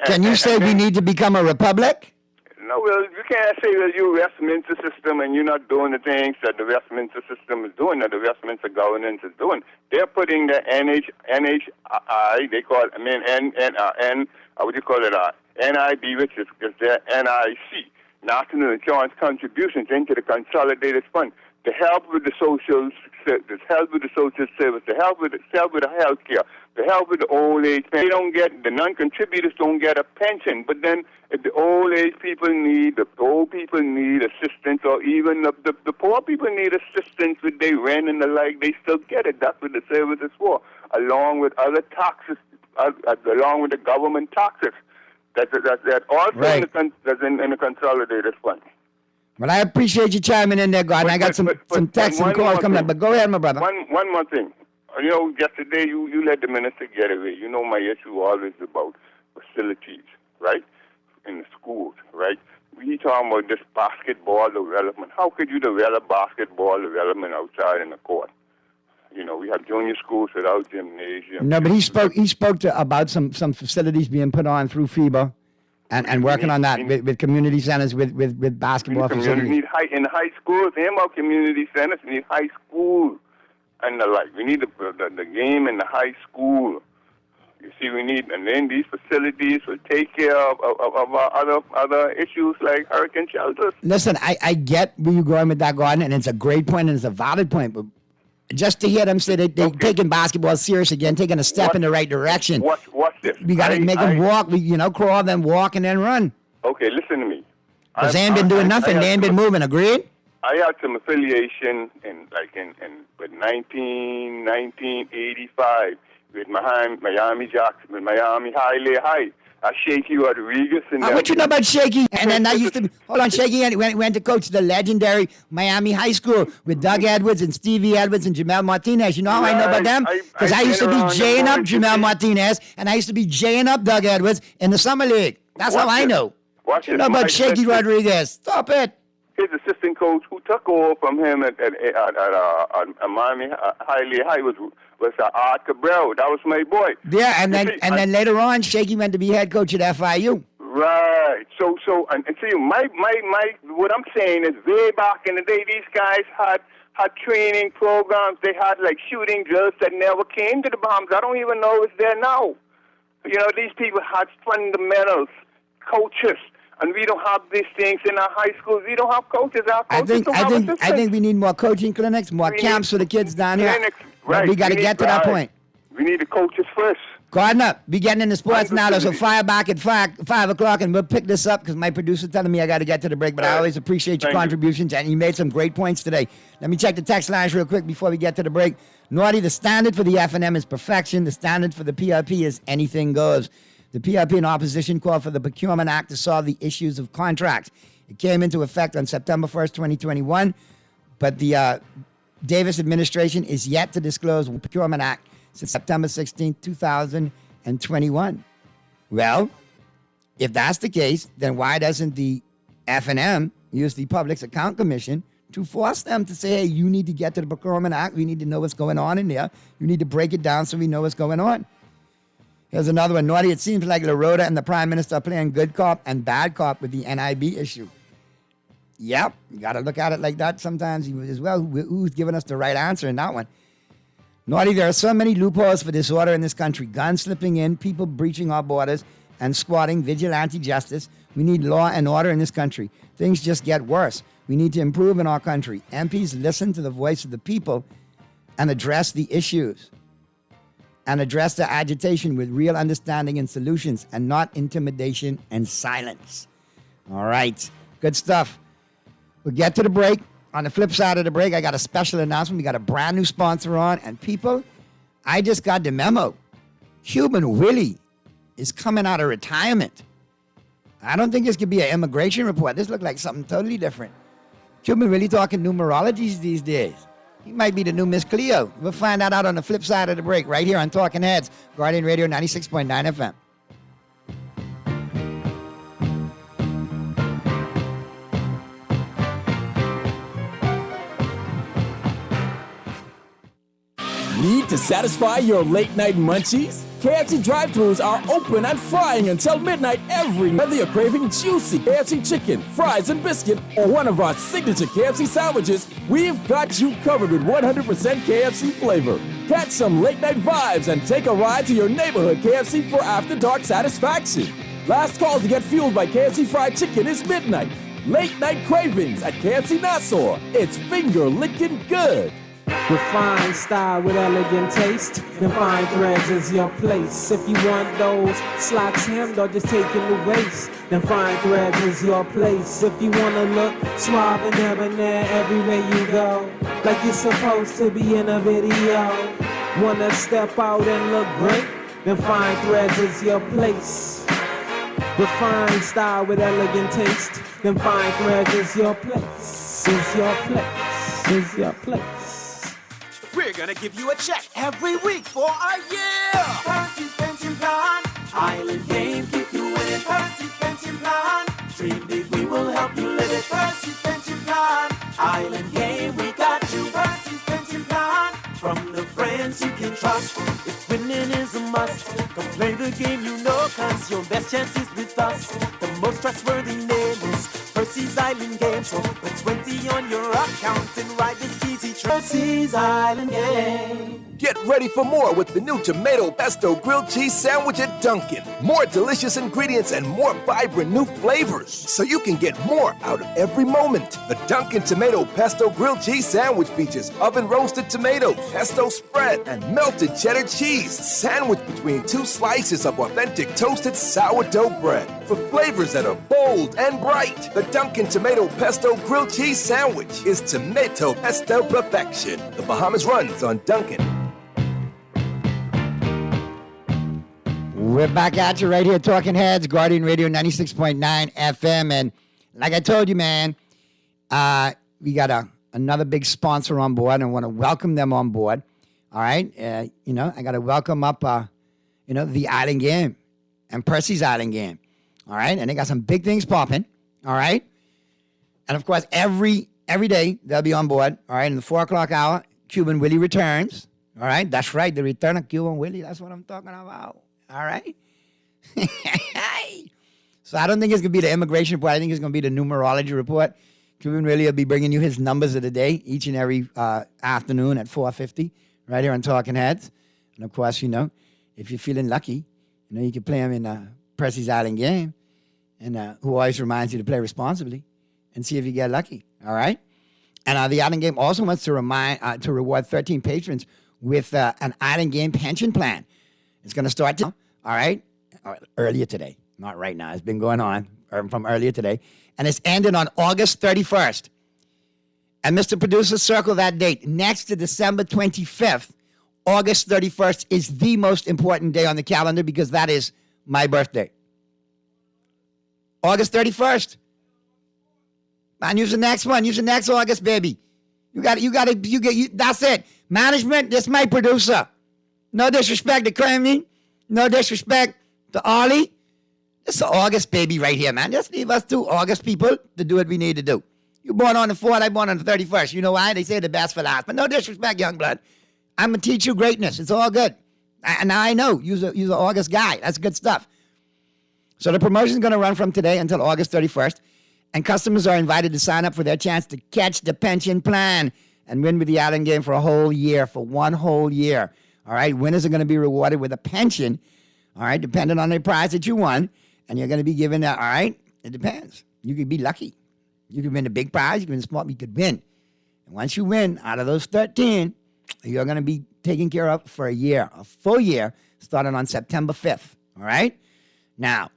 Can you say we need to become a republic? No, well, you can't say that you're Westminster system and you're not doing the things that the Westminster system is doing, that the Westminster governance is doing. They're putting the NHI, they call it, NIB, which is their NIC, National Insurance Contributions, into the Consolidated Fund to help with the social service, to help with the health care, to help with the old age. They don't get, the non-contributors don't get a pension, but then if the old people need assistance, or even the poor people need assistance with their rent and the like, they still get it. That's what the service is for, along with other taxes, along with the government taxes. That also that's in the Consolidated Fund. Well, I appreciate you chiming in there, Gordon. I got some texts and calls coming up, but go ahead, my brother. One more thing. Yesterday you let the minister get away. My issue always about facilities, right? In the schools, right? We talking about this basketball development. How could you develop basketball development outside in the court? We have junior schools without gymnasium. No, but he spoke about some facilities being put on through FIBA and working on that with community centers with basketball facilities. We need in high schools. They about community centers. We need high school and the like. We need the game in the high school. You see, and then these facilities will take care of other issues like hurricane shelters. Listen, I get where you're going with that, Gordon, and it's a great point and it's a valid point, but just to hear them say they're taking basketball serious again, taking a step in the right direction. What's this? We got to make them walk, crawl, then walk, and then run. Okay, listen to me. Because they ain't been doing nothing. They ain't been moving, agreed? I had some affiliation in 1985 with Miami Jackson, with Miami High. Shaky Rodriguez. And what you know about Shaky? And then I used to, hold on, Shaky went to coach the legendary Miami High School with Doug Edwards and Stevie Edwards and Jamel Martinez. You know how I know about them? Because I used to be jaying up Jamel Martinez, and I used to be jaying up Doug Edwards in the Summer League. That's how I know. What you know about Shaky Rodriguez? Stop it. His assistant coach who took over from him at Miami High was Art Cabral. That was my boy. Yeah, and then later on, Shaky went to be head coach at FIU. Right. So see, my what I'm saying is, way back in the day, these guys had training programs. They had like shooting drills that never came to the Bahamas. I don't even know it's there now. You know, these people had fundamentals, coaches. And we don't have these things in our high schools. We don't have coaches. Our coaches I think we need more coaching clinics, more camps for the kids down here. Right. We got to get to that point. We need the coaches first. Gardner, we getting into sports now, so fire back at 5 o'clock, and we'll pick this up because my producer's telling me I got to get to the break. But I always appreciate your contributions, and you made some great points today. Let me check the text lines real quick before we get to the break. Naughty, the standard for the F&M is perfection. The standard for the PRP is anything goes. The PRP in opposition called for the Procurement Act to solve the issues of contracts. It came into effect on September 1st, 2021, but the Davis administration is yet to disclose the Procurement Act since September 16th, 2021. Well, if that's the case, then why doesn't the F&M use the Public Account Commission to force them to say, hey, you need to get to the Procurement Act. We need to know what's going on in there. You need to break it down so we know what's going on. Here's another one. Naughty, it seems like LaRota and the Prime Minister are playing good cop and bad cop with the NIB issue. Yep, you got to look at it like that sometimes as well. Who's giving us the right answer in that one? Naughty, there are so many loopholes for disorder in this country. Guns slipping in, people breaching our borders, and squatting, vigilante justice. We need law and order in this country. Things just get worse. We need to improve in our country. MPs listen to the voice of the people and address the issues. And address the agitation with real understanding and solutions and not intimidation and silence. All right. Good stuff. We'll get to the break. On the flip side of the break, I got a special announcement. We got a brand new sponsor on. And people, I just got the memo. Cuban Willie is coming out of retirement. I don't think this could be an immigration report. This looks like something totally different. Cuban Willie talking numerologies these days. He might be the new Miss Cleo. We'll find that out on the flip side of the break right here on Talking Heads, Guardian Radio 96.9 FM. Need to satisfy your late-night munchies? KFC drive-thrus are open and frying until midnight every night. Whether you're craving juicy KFC chicken, fries, and biscuit, or one of our signature KFC sandwiches, we've got you covered with 100% KFC flavor. Catch some late-night vibes and take a ride to your neighborhood KFC for after-dark satisfaction. Last call to get fueled by KFC fried chicken is midnight. Late-night cravings at KFC Nassau. It's finger-licking good. Refined style with elegant taste. The fine threads is your place. If you want those slacks hemmed or just taking the waist, then fine threads is your place. If you wanna look suave and debonair everywhere you go, like you're supposed to be in a video, wanna step out and look great, then fine threads is your place. Refined style with elegant taste, then fine threads is your place. Is your place. Is your place. We're gonna give you a check every week for a year. Percy's Pension Plan. Island game, keep you winning. Percy's Pension Plan. Dream big, we will help you live it. Percy's Pension Plan. Island game, we got you. Percy's Pension Plan. From the friends you can trust. If winning is a must, come play the game you know, cause your best chance is with us. The most trustworthy name is Percy's Island Game. So put 20 on your account and ride this easy trip. Percy's Island Game. Get ready for more with the new Tomato Pesto Grilled Cheese Sandwich at Dunkin'. More delicious ingredients and more vibrant new flavors, so you can get more out of every moment. The Dunkin' Tomato Pesto Grilled Cheese Sandwich features oven-roasted tomatoes, pesto spread, and melted cheddar cheese, sandwiched between two slices of authentic toasted sourdough bread. For flavors that are bold and bright, the Dunkin' Tomato Pesto Grilled Cheese Sandwich is tomato pesto perfection. The Bahamas runs on Dunkin'. We're back at you right here, Talking Heads, Guardian Radio 96.9 FM. And like I told you, man, we got another big sponsor on board, and I want to welcome them on board. All right. I got to welcome up, the Island Game and Percy's Island Game. All right. And they got some big things popping. All right. And of course, every day they'll be on board. All right. In the 4 o'clock hour, Cuban Willie returns. All right. That's right. The return of Cuban Willie. That's what I'm talking about. All right. So I don't think it's going to be the immigration report. I think it's going to be the numerology report. Cuban Willie will be bringing you his numbers of the day each and every afternoon at 4:50 right here on Talking Heads. And of course, if you're feeling lucky, you can play him in Percy's Island Game, and who always reminds you to play responsibly and see if you get lucky. All right. And the Island Game also wants to reward 13 patrons with an Island Game pension plan. It's going to start, earlier today. Not right now. It's been going on from earlier today. And it's ending on August 31st. And Mr. Producer, circle that date. Next to December 25th, August 31st is the most important day on the calendar because that is my birthday. August 31st. Man, use the next one. Use the next August, baby. That's it. Management, this is my producer. No disrespect to Kremlin. No disrespect to Ollie. This is August, baby, right here, man. Just leave us two August people to do what we need to do. You born on the 4th, I born on the 31st. You know why? They say the best for last. But no disrespect, young blood. I'm going to teach you greatness. It's all good. Now I know. You're an August guy. That's good stuff. So the promotion is going to run from today until August 31st. And customers are invited to sign up for their chance to catch the pension plan and win with the Island Game for a whole year, for 1 whole year. All right, winners are going to be rewarded with a pension, all right, depending on the prize that you won. And you're going to be given that, all right, it depends. You could be lucky. You could win a big prize. You could win a small, you could win. And once you win, out of those 13, you're going to be taken care of for a year, a full year, starting on September 5th, all right? Now,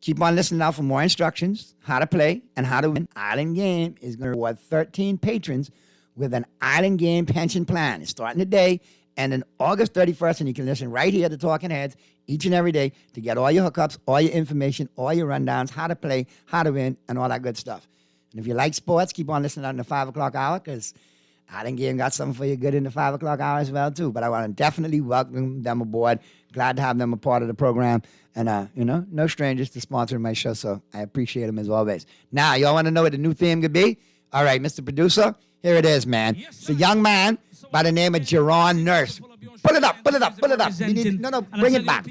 keep on listening now for more instructions, how to play and how to win. Island Game is going to reward 13 patrons with an Island Game pension plan. It's starting today and then August 31st, and you can listen right here to Talking Heads each and every day to get all your hookups, all your information, all your rundowns, how to play, how to win, and all that good stuff. And if you like sports, keep on listening on the 5 o'clock hour because Island Game got something for you good in the 5 o'clock hour as well, too. But I want to definitely welcome them aboard. Glad to have them a part of the program. And, no strangers to sponsoring my show, so I appreciate them as always. Now, y'all want to know what the new theme could be? All right, Mr. Producer, here it is, man. It's a young man by the name of Jerron Nurse. Pull it up. Bring it back.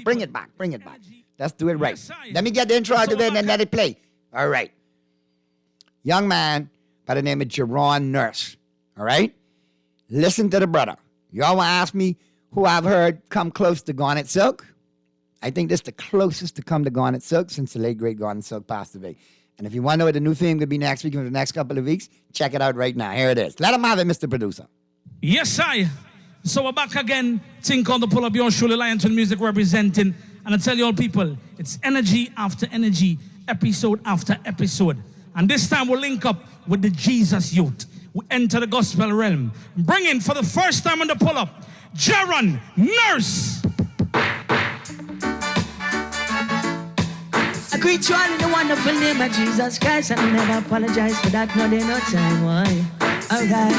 Let's do it right. Let me get the intro out of it and then let it play. All right. Young man by the name of Jerron Nurse. All right? Listen to the brother. Y'all want to ask me who I've heard come close to Garnet Silk? I think this is the closest to come to Garnet Silk since the late, great Garnet Silk passed away. And if you want to know what the new theme could be next week or the next couple of weeks, check it out right now. Here it is. Let him have it, Mr. Producer. Yes, I. So we're back again. Think on the Pull Up Your Shoulder, Lionton Music representing. And I tell you all people, it's energy after energy, episode after episode. And this time we'll link up with the Jesus Youth. We enter the gospel realm. Bringing for the first time on the Pull Up, Jerron Nurse. I greet you all in the wonderful name of Jesus Christ, and I never apologize for that, no day, no time, why? Alright.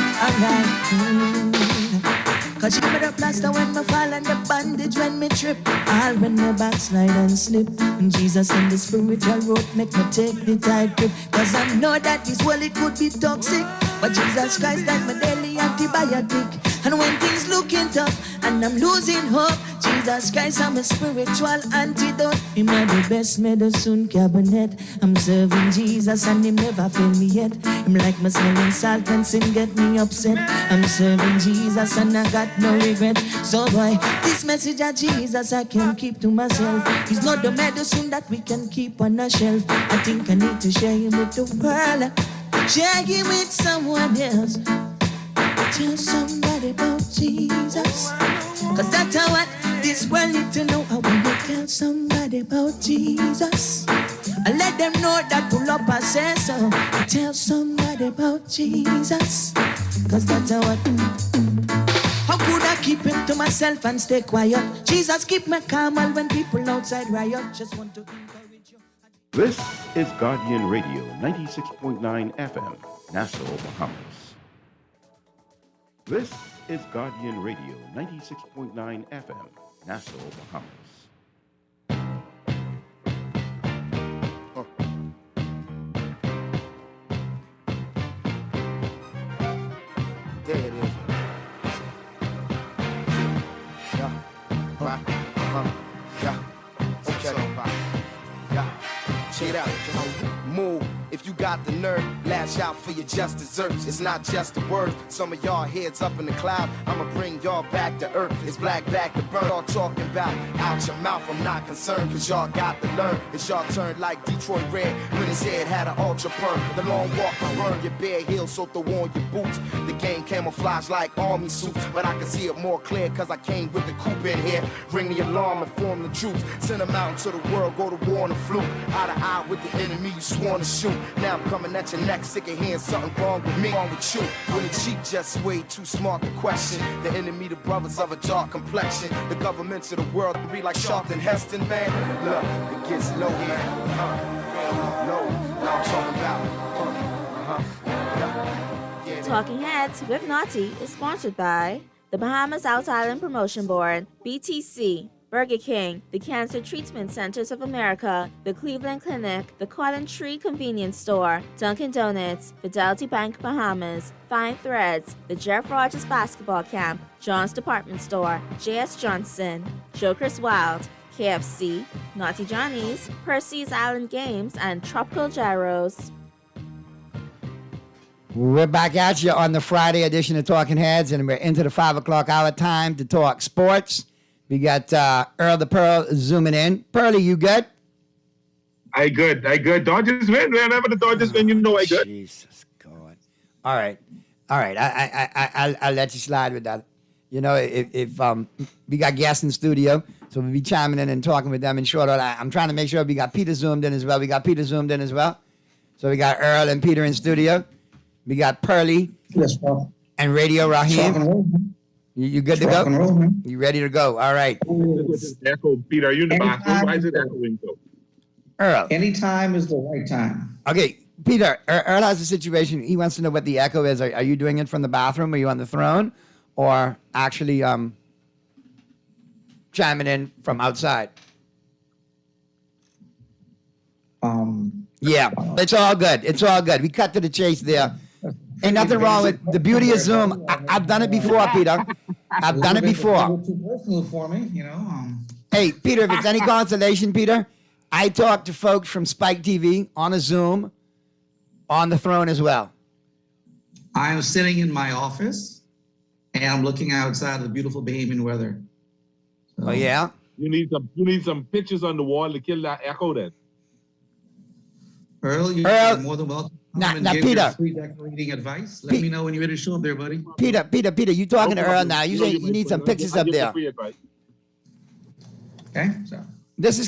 Cause you put a plaster when me fall and the bandage when me trip. All when me backslide and slip. And Jesus in the spiritual road make me take the tight grip. Cause I know that this world it could be toxic. But Jesus Christ like my daily antibiotic. And when things looking tough and I'm losing hope, Jesus Christ, I'm a spiritual antidote. Him not the best medicine cabinet. I'm serving Jesus and him never fail me yet. Him like my smelling salt and sin get me upset. I'm serving Jesus and I got no regret. So boy, this message of Jesus I can keep to myself. He's not the medicine that we can keep on a shelf. I think I need to share him with the world. Share him with someone else. Tell somebody about Jesus. Cause that's what this world need to know. I want to tell somebody about Jesus. And let them know that pull up and say so. Tell somebody about Jesus. Cause that's what. How could I keep him to myself and stay quiet? Jesus keep me calm when people outside riot. Just want to encourage you. This is Guardian Radio 96.9 FM, Nassau, Bahamas. This is Guardian Radio 96.9 FM, Nassau, Bahamas. There it is. Yeah. Right. Yeah. Okay. Yeah. Check it out. Just move. If you got the nerve, lash out for your just desserts. It's not just a word. Some of y'all heads up in the cloud. I'ma bring y'all back to earth. It's black back to burn. Y'all talking about out your mouth. I'm not concerned, cause y'all got to learn. It's y'all turn like Detroit Red when his head had an ultra perm. The long walk will burn your bare heels, so throw on your boots. The game camouflage like army suits, but I can see it more clear cause I came with the coupe in here. Ring the alarm and form the troops. Send them out into the world, go to war on the flu. Eye to eye with the enemy you sworn to shoot. Now I'm coming at your neck, sick of hearing something wrong with me, wrong with you. When the cheek just way too smart to question. The enemy, the brothers of a dark complexion. The governments of the world be like Charlton Heston, man. Look, it gets low, man. Low. Now I'm talking about. Talking Heads with Naughty is sponsored by the Bahamas Out Island Promotion Board, BTC, Burger King, the Cancer Treatment Centers of America, the Cleveland Clinic, the Cotton-Tree Convenience Store, Dunkin' Donuts, Fidelity Bank Bahamas, Fine Threads, the Jeff Rogers Basketball Camp, John's Department Store, J.S. Johnson, Joker's Wild, KFC, Naughty Johnny's, Percy's Island Games, and Tropical Gyros. We're back at you on the Friday edition of Talking Heads, and we're into the 5 o'clock hour time to talk sports. We got Earl the Pearl zooming in. Pearly, you good? I good. Dodgers win. Whenever the Dodgers win, you know I good. Jesus God. All right. I'll let you slide with that. You know, if we got guests in the studio, so we'll be chiming in and talking with them in short order. I'm trying to make sure we got Peter zoomed in as well. So we got Earl and Peter in studio. We got Pearly. Yes, bro. And Radio Raheem. You good to go? Roll, man. You ready to go? All right. Echo, Peter, are you in the bathroom? Why is it echoing so? Earl. Anytime is the right time. Okay, Peter, Earl has a situation. He wants to know what the echo is. Are you doing it from the bathroom? Are you on the throne? Or actually chiming in from outside? Yeah, it's all good. We cut to the chase there. Ain't nothing wrong with the beauty of Zoom. I've done it before, Peter. I've done it before. Too personal for me, you know. Hey, Peter, if it's any consolation, Peter, I talk to folks from Spike TV on a Zoom, on the throne as well. I am sitting in my office, and I'm looking outside the beautiful Bahamian weather. So, oh yeah. You need some pictures on the wall to kill that echo. Then. Earl, you're more than welcome. Now, give Peter. your free decorating advice. Let me know when you're ready to show up there, buddy. Peter, you talking to Earl now. You say you need some pictures up there. Okay, so. This has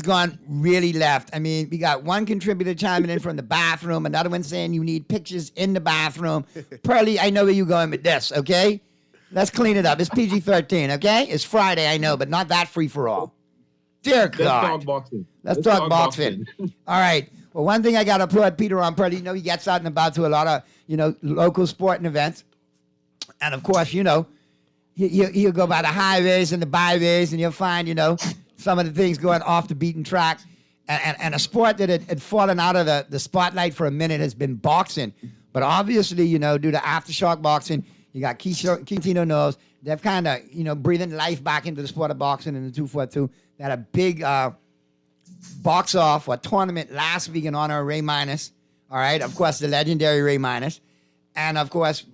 gone really left. I mean, we got one contributor chiming in from the bathroom, another one saying you need pictures in the bathroom. Pearly, I know where you're going with this, okay? Let's clean it up. It's PG-13, okay? It's Friday, I know, but not that free-for-all. Dear God. Let's talk boxing. Let's talk boxing. All right. Well, one thing I got to applaud Peter on, Pearly, you know, he gets out and about to a lot of, local sporting events. And, of course, he'll go by the highways and the byways, and you'll find, some of the things going off the beaten track. And a sport that had fallen out of the spotlight for a minute has been boxing. But obviously, you know, due to Aftershock Boxing, you got Quintino knows they've kind of, you know, breathing life back into the sport of boxing in the 242. They had a big box off or tournament last week in honor of Ray Minus. All right, of course, the legendary Ray Minus. And of course,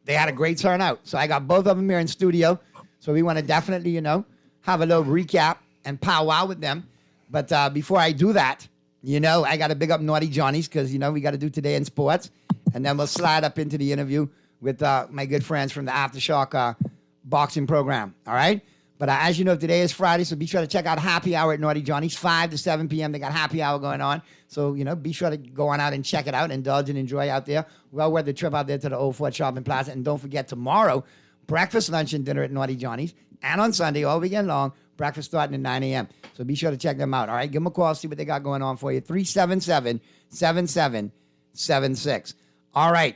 they had a great turnout. So I got both of them here in studio. So we want to definitely, you know, have a little recap and powwow with them. But before I do that, you know, I got to big up Naughty Johnny's because, you know, we got to do Today in Sports. And then we'll slide up into the interview with my good friends from the Aftershock boxing program. All right? But as you know, today is Friday, so be sure to check out Happy Hour at Naughty Johnny's, 5 to 7 p.m. They got Happy Hour going on. So, you know, be sure to go on out and check it out, indulge and enjoy out there. Well worth the trip out there to the Old Fort Shopping Plaza. And don't forget, tomorrow, breakfast, lunch, and dinner at Naughty Johnny's. And on Sunday, all weekend long, breakfast starting at 9 a.m. So be sure to check them out, all right? Give them a call, see what they got going on for you. 377-7776. All right.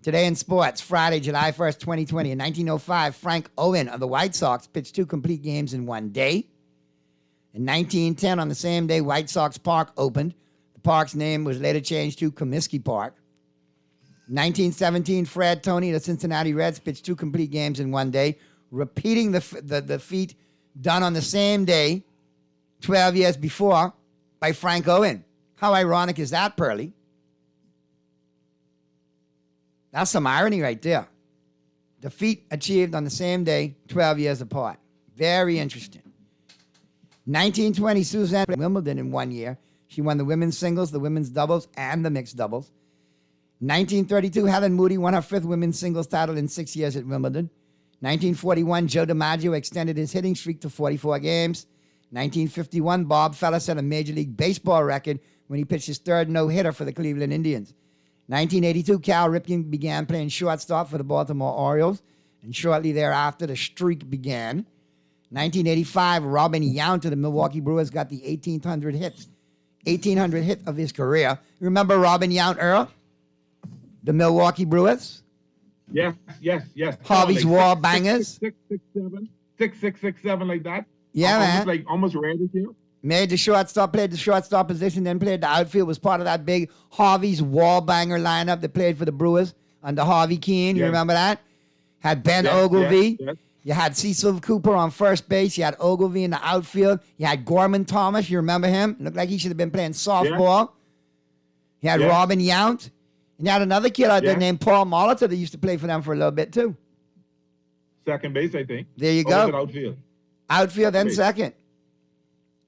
Today in sports, Friday, July 1st, 2020. In 1905, Frank Owen of the White Sox pitched 2 complete games in one day. In 1910, on the same day, White Sox Park opened. The park's name was later changed to Comiskey Park. In 1917, Fred Toney of the Cincinnati Reds pitched 2 complete games in one day, repeating the feat done on the same day 12 years before by Frank Owen. How ironic is that, Pearlie? That's some irony right there. The feat achieved on the same day, 12 years apart. Very interesting. 1920, Suzanne played Wimbledon in 1 year. She won the women's singles, the women's doubles, and the mixed doubles. 1932, Helen Moody won her 5th women's singles title in 6 years at Wimbledon. 1941, Joe DiMaggio extended his hitting streak to 44 games. 1951, Bob Feller set a Major League Baseball record when he pitched his 3rd no-hitter for the Cleveland Indians. 1982, Cal Ripken began playing shortstop for the Baltimore Orioles, and shortly thereafter, the streak began. 1985, Robin Yount of the Milwaukee Brewers got the 1800 hit of his career. Remember Robin Yount, Earl? The Milwaukee Brewers? Yes. Harvey's Wall Bangers? 6-6-6-7 like that. Yeah, man. Like almost ready here. Made the shortstop, played the shortstop position, then played the outfield, was part of that big Harvey's Wall Banger lineup that played for the Brewers under Harvey Keene. You remember that? Had Ben Ogilvie. Yes. You had Cecil Cooper on first base. You had Ogilvie in the outfield. You had Gorman Thomas. You remember him? Looked like he should have been playing softball. You had Robin Yount. And you had another kid out there named Paul Molitor that used to play for them for a little bit, too. Second base, I think. There you go. Outfield. Outfield, then second.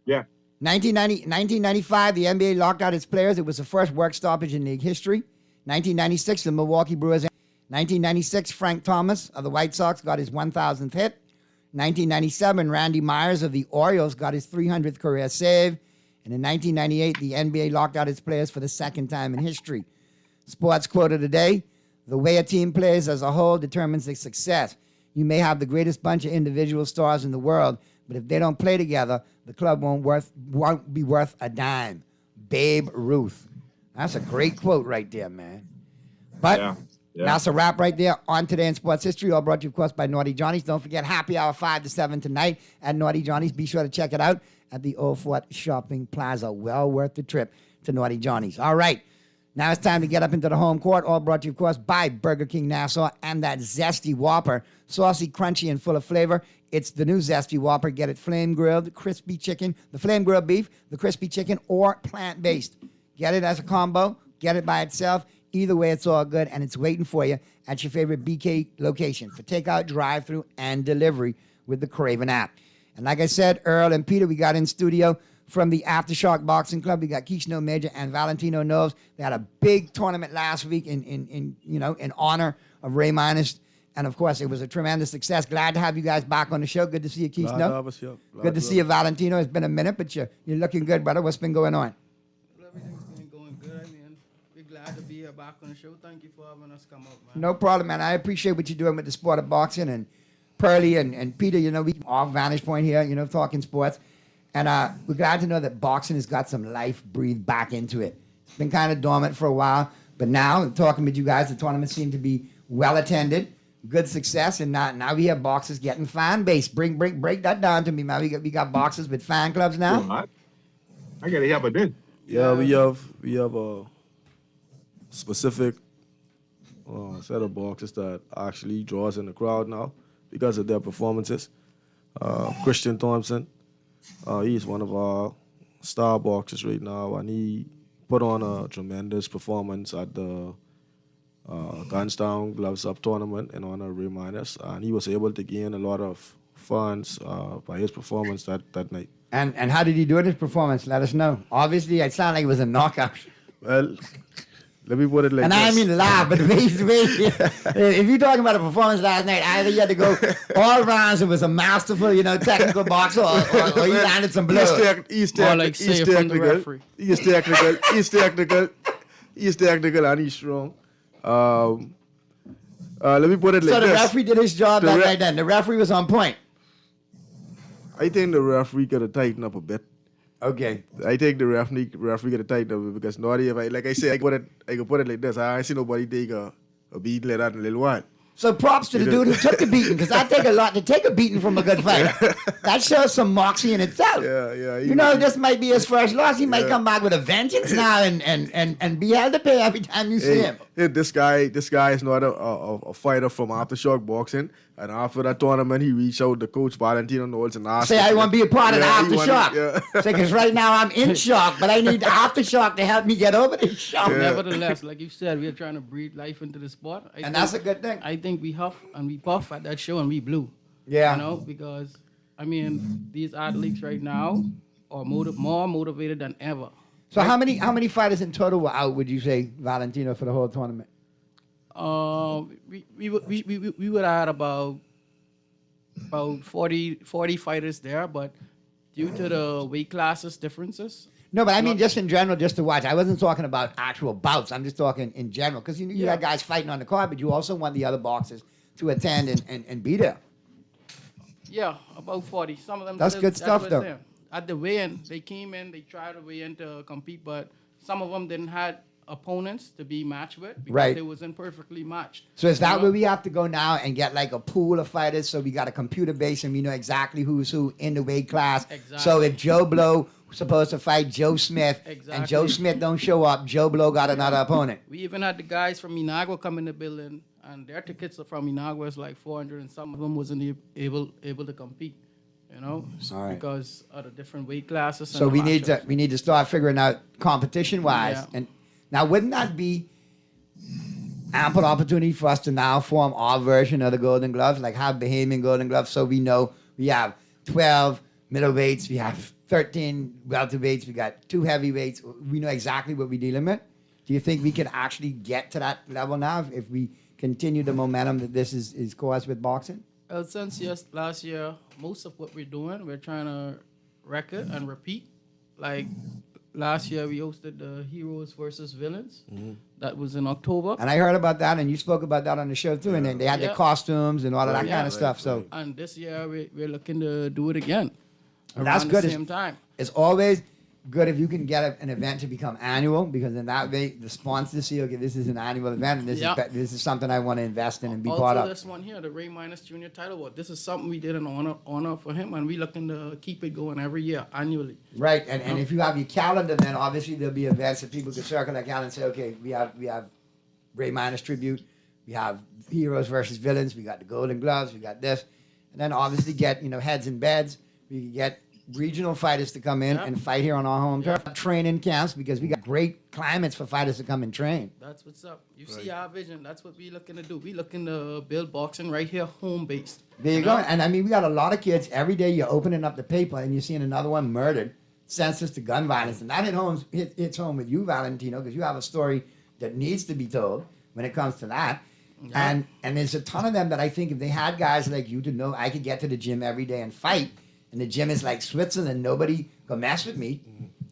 Yeah. 1995, the NBA locked out its players. It was the first work stoppage in league history. 1996, the Milwaukee Brewers. 1996, Frank Thomas of the White Sox got his 1,000th hit. 1997, Randy Myers of the Orioles got his 300th career save. And in 1998, the NBA locked out its players for the second time in history. Sports quote of the day: the way a team plays as a whole determines its success. You may have the greatest bunch of individual stars in the world, but if they don't play together, the club won't be worth a dime. Babe Ruth. That's a great quote right there, man. But that's a wrap right there on Today in Sports History, all brought to you, of course, by Naughty Johnny's. Don't forget, Happy Hour 5 to 7 tonight at Naughty Johnny's. Be sure to check it out at the Old Fort Shopping Plaza. Well worth the trip to Naughty Johnny's. All right. Now it's time to get up into the home court, all brought to you, of course, by Burger King Nassau and that Zesty Whopper. Saucy, crunchy, and full of flavor. It's the new Zesty Whopper. Get it flame-grilled, crispy chicken, the flame-grilled beef, the crispy chicken, or plant-based. Get it as a combo. Get it by itself. Either way, it's all good, and it's waiting for you at your favorite BK location for takeout, drive-thru, and delivery with the Craven app. And like I said, Earl and Peter, we got in studio from the Aftershock Boxing Club. We got Keishno Major and Valentino Noves. They had a big tournament last week in honor of Ray Minus. And of course, it was a tremendous success. Glad to have you guys back on the show. Good to see you, Keishno. Good to see you, Valentino. It's been a minute, but you're looking good, brother. What's been going on? Everything's been going good. I mean, we're glad to be here back on the show. Thank you for having us come up, man. No problem, man. I appreciate what you're doing with the sport of boxing. And Pearlie and Peter, we off vantage point here, talking sports. And we're glad to know that boxing has got some life breathed back into it. It's been kind of dormant for a while, but now, talking with you guys, the tournament seemed to be well attended, good success, and now we have boxers getting fan base. Break that down to me, man. We got boxers with fan clubs now. I gotta hear about this. Yeah, we have a specific set of boxers that actually draws in the crowd now because of their performances. Christian Thompson, he's one of our star boxers right now, and he put on a tremendous performance at the Guns Down, Gloves Up tournament in honor of Ray Minus, and he was able to gain a lot of funds by his performance that night. And how did he do in his performance? Let us know. Obviously, it sounded like it was a knockout. Well, let me put it like and this. I mean laugh, but basically, if you're talking about a performance last night, either you had to go all rounds, it was a masterful, technical boxer, or he landed some blows. He's technical, and he's strong. Let me put it like this. So the referee did his job that night then. The referee was on point. I think the referee could have tightened up a bit. Okay. I think the referee could have tightened up a bit because Naughty, like I said, I could put it like this. I ain't see nobody take a beating like that in a little while. So props to the dude who took the beating, because I take a lot to take a beating from a good fighter. That shows some moxie in itself. Yeah. This might be his first loss. He might come back with a vengeance now and be held to pay every time you see him. This guy is not a fighter from Aftershock Boxing. And after that tournament, he reached out to Coach Valentino Knowles and asked Say, I want to be a part of the Aftershock. Yeah. Say, because right now I'm in shock, but I need the Aftershock to help me get over this shock. Nevertheless, like you said, we're trying to breathe life into the sport. That's a good thing. I think we huff and we puff at that show and we blew. Yeah. Because, these athletes right now are more motivated than ever. So how many fighters in total were out, would you say, Valentino, for the whole tournament? We would have had about 40 fighters there, but due to the weight classes differences. No, but I mean just in general, just to watch. I wasn't talking about actual bouts. I'm just talking in general, because you had guys fighting on the card, but you also want the other boxers to attend and be there. Yeah, about 40. Some of them. That's good stuff, though. There. At the weigh-in, they came in, they tried to weigh in to compete, but some of them didn't have opponents to be matched with because they wasn't perfectly matched. So is that where we have to go now and get like a pool of fighters, so we got a computer base and we know exactly who's who in the weight class? Exactly. So if Joe Blow was supposed to fight Joe Smith and Joe Smith don't show up, Joe Blow got another opponent. We even had the guys from Inagua come in the building, and their tickets from Inagua is like 400, and some of them wasn't able to compete. Because of the different weight classes. So we need to start figuring out competition wise. And now, wouldn't that be ample opportunity for us to now form our version of the Golden Gloves, like have Bahamian Golden Gloves, so we know we have 12 middleweights, we have 13 welterweights, we got 2 heavyweights. We know exactly what we're dealing with. Do you think we can actually get to that level now if we continue the momentum that this is caused with boxing? Since last year, most of what we're doing, we're trying to record and repeat. Like last year, we hosted the Heroes versus Villains. Mm-hmm. That was in October. And I heard about that, and you spoke about that on the show too. And then they had the costumes and all of that kind of stuff. So, and this year we're looking to do it again. That's good. At the same time. It's always good if you can get an event to become annual, because in that way the sponsors see, okay, this is an annual event, and this is something I want to invest in and be part of. Also, this one here, the Ray Minus Junior Title Award. This is something we did in honor for him, and we looking to keep it going every year, annually. Right, and if you have your calendar, then obviously there'll be events that people can circle their calendar and say, okay, we have Ray Minus tribute, we have Heroes versus Villains, we got the Golden Gloves, we got this, and then obviously get heads in beds. We can get regional fighters to come in and fight here on our home turf. Training camps, because we got great climates for fighters to come and train. That's what's up. You see our vision. That's what we looking to do. We looking to build boxing right here, home based. There you go. And I mean, we got a lot of kids. Every day you're opening up the paper and you're seeing another one murdered, senseless to gun violence. And that hits home with you, Valentino, because you have a story that needs to be told when it comes to that. Yeah. And there's a ton of them that I think if they had guys like you to know I could get to the gym every day and fight, and the gym is like Switzerland, nobody can mess with me.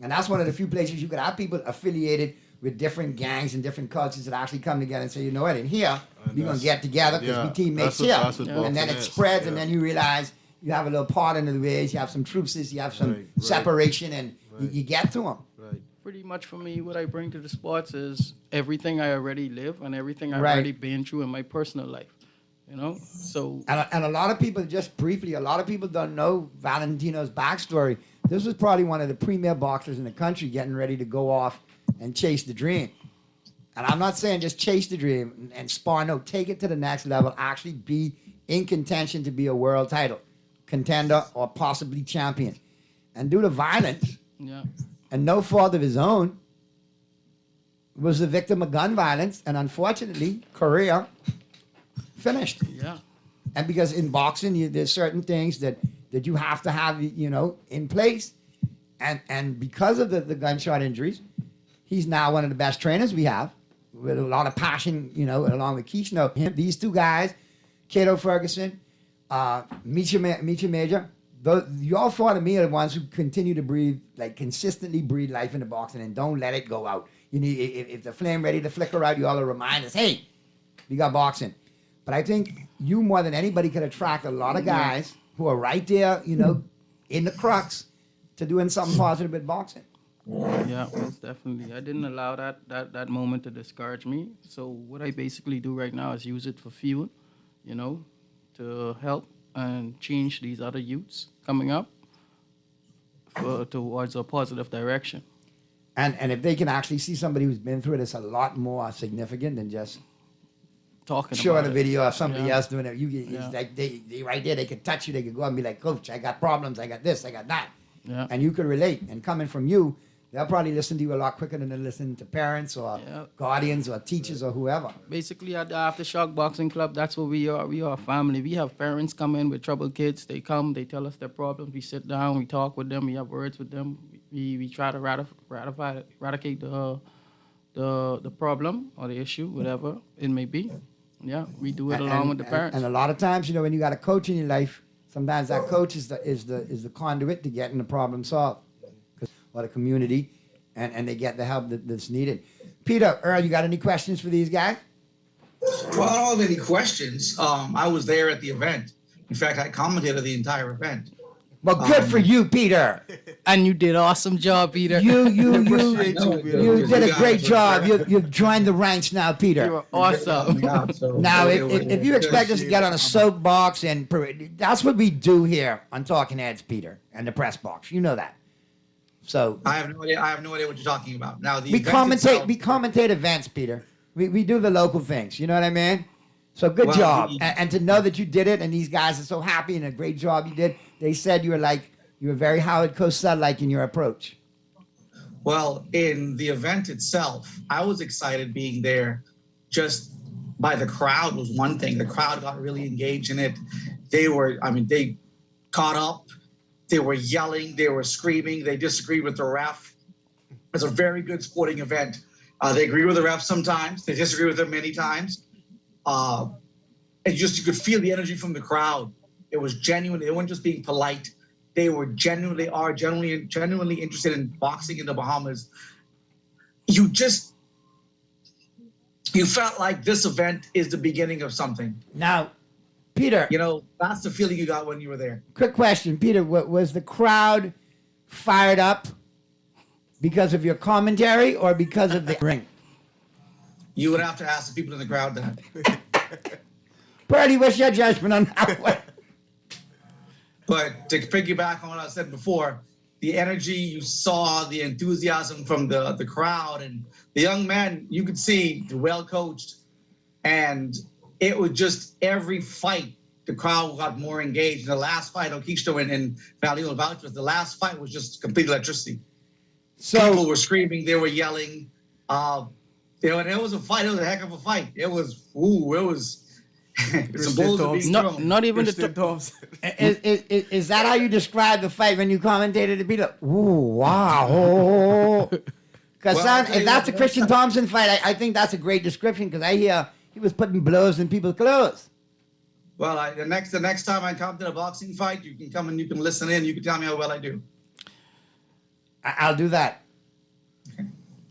And that's one of the few places you could have people affiliated with different gangs and different cultures that actually come together and say, you know what, in here, we're going to get together because we teammates here. And then it spreads, and then you realize you have a little part in the ways, you have some truces, you have some separation, and you get to them. Pretty much for me, what I bring to the sports is everything I already live and everything I've already been through in my personal life. So and a lot of people, just briefly, a lot of people don't know Valentino's backstory. This was probably one of the premier boxers in the country getting ready to go off and chase the dream. And I'm not saying just chase the dream and spar. No, take it to the next level. Actually be in contention to be a world title contender or possibly champion. And due to violence and no fault of his own, was the victim of gun violence. And unfortunately, career finished. Yeah. And because in boxing, there's certain things that you have to have, in place. And because of the gunshot injuries, he's now one of the best trainers we have with a lot of passion, along with Keishno. These two guys, Cato Ferguson, Micha Major, y'all fought to me are the ones who continue to consistently breathe life into boxing and don't let it go out. If the flame ready to flicker out, you all remind us, hey, we got boxing. But I think you more than anybody could attract a lot of guys who are right there, in the crux to doing something positive with boxing. Yeah, most definitely. I didn't allow that moment to discourage me. So what I basically do right now is use it for fuel, to help and change these other youths coming up towards a positive direction. And if they can actually see somebody who's been through it, it's a lot more significant than just talking showing about a video it. of somebody Yeah. else doing it. It's like they right there, they could touch you, they could go and be like, Coach, I got problems, I got this, I got that. Yeah. And you could relate. And coming from you, they'll probably listen to you a lot quicker than they listen to parents or guardians or teachers or whoever. Basically, at the Aftershock Boxing Club, that's what we are. We are a family. We have parents come in with troubled kids. They come, they tell us their problems. We sit down, we talk with them, we have words with them. We try to eradicate the problem or the issue, whatever it may be. Yeah, we do it along with the parents. And a lot of times, when you got a coach in your life, sometimes that coach is the conduit to getting the problem solved, or the community, and they get the help that's needed. Peter, Earl, you got any questions for these guys? Well, I don't have any questions. I was there at the event. In fact, I commentated the entire event. Well, good for you, Peter. And you did an awesome job, Peter. You did a great job. You've joined the ranks now, Peter. You were awesome. Now, if you expect us to get on a soapbox and that's what we do here on Talking Heads, Peter, and the press box. You know that. So I have no idea what you're talking about. Now we commentate events, Peter. We do the local things. You know what I mean? So good job. And to know that you did it, and these guys are so happy and a great job you did. They said you were very Howard Cosell-like in your approach. Well, in the event itself, I was excited being there. Just by the crowd was one thing. The crowd got really engaged in it. They caught up. They were yelling. They were screaming. They disagreed with the ref. It's a very good sporting event. They agree with the ref sometimes. They disagree with them many times. And you could feel the energy from the crowd. It was genuine. They weren't just being polite. They were genuinely interested in boxing in the Bahamas. You felt like this event is the beginning of something. Now, Peter, that's the feeling you got when you were there. Quick question, Peter, was the crowd fired up because of your commentary or because of the ring? You would have to ask the people in the crowd that. Birdie, what's your judgment on that one? But to piggyback on what I said before, the energy you saw, the enthusiasm from the crowd, and the young man, you could see, well coached, and it was just every fight, the crowd got more engaged. The last fight, Okisto and Valio Vouchers, the last fight was just complete electricity. So people were screaming, they were yelling. It was a fight. It was a heck of a fight. It was some bulls are being thrown. Not even Christian Is that how you describe the fight when you commentated it, Peter? Ooh, wow. Because if that's a Christian Thompson fight, I think that's a great description because I hear he was putting blows in people's clothes. Well, the next time I come to the boxing fight, you can come and you can listen in. You can tell me how well I do. I'll do that.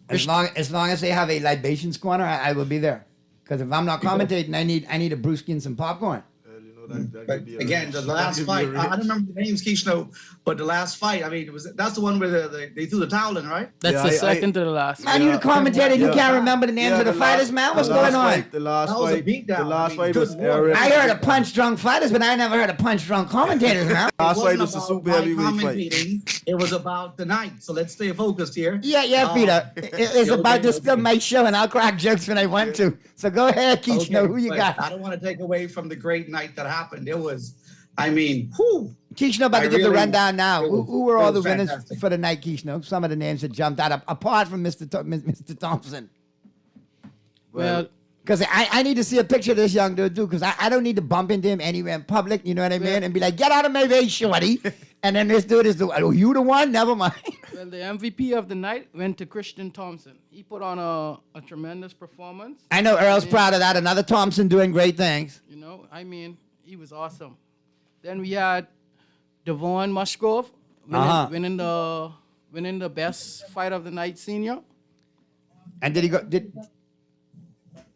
As long as they have a libations corner, I will be there. Because if I'm not commentating, I need a brewski and some popcorn. But again, the last fight, I don't remember the names, Keishno, but the last fight, I mean, that's the one where they threw the towel in, right? That's the second to the last. Man, you the commentator, you can't remember the names of the fighters, man. What's going on? The last fight was I heard of punch-drunk fighters, but I never heard of punch-drunk commentators, man. Last fight was a super heavyweight fight. It was about the night, so let's stay focused here. Yeah, Peter. It's about this still my show, and I'll crack jokes when I want to. So go ahead, Keishno. Who you got? I don't want to take away from the great night that happened. It was, I mean, whew. Keishno, about to give the rundown now. Who were all the winners for the night, Keishno? Some of the names that jumped out, apart from Mr. Thompson. Well, because I need to see a picture of this young dude, too, because I don't need to bump into him anywhere in public, you know what I mean? And be like, get out of my way, shorty. And then this dude is you the one? Never mind. Well, the MVP of the night went to Christian Thompson. He put on a tremendous performance. I know Earl's proud of that. Another Thompson doing great things. You know, I mean, he was awesome. Then we had Devon Musgrove winning the best fight of the night senior. And did he go?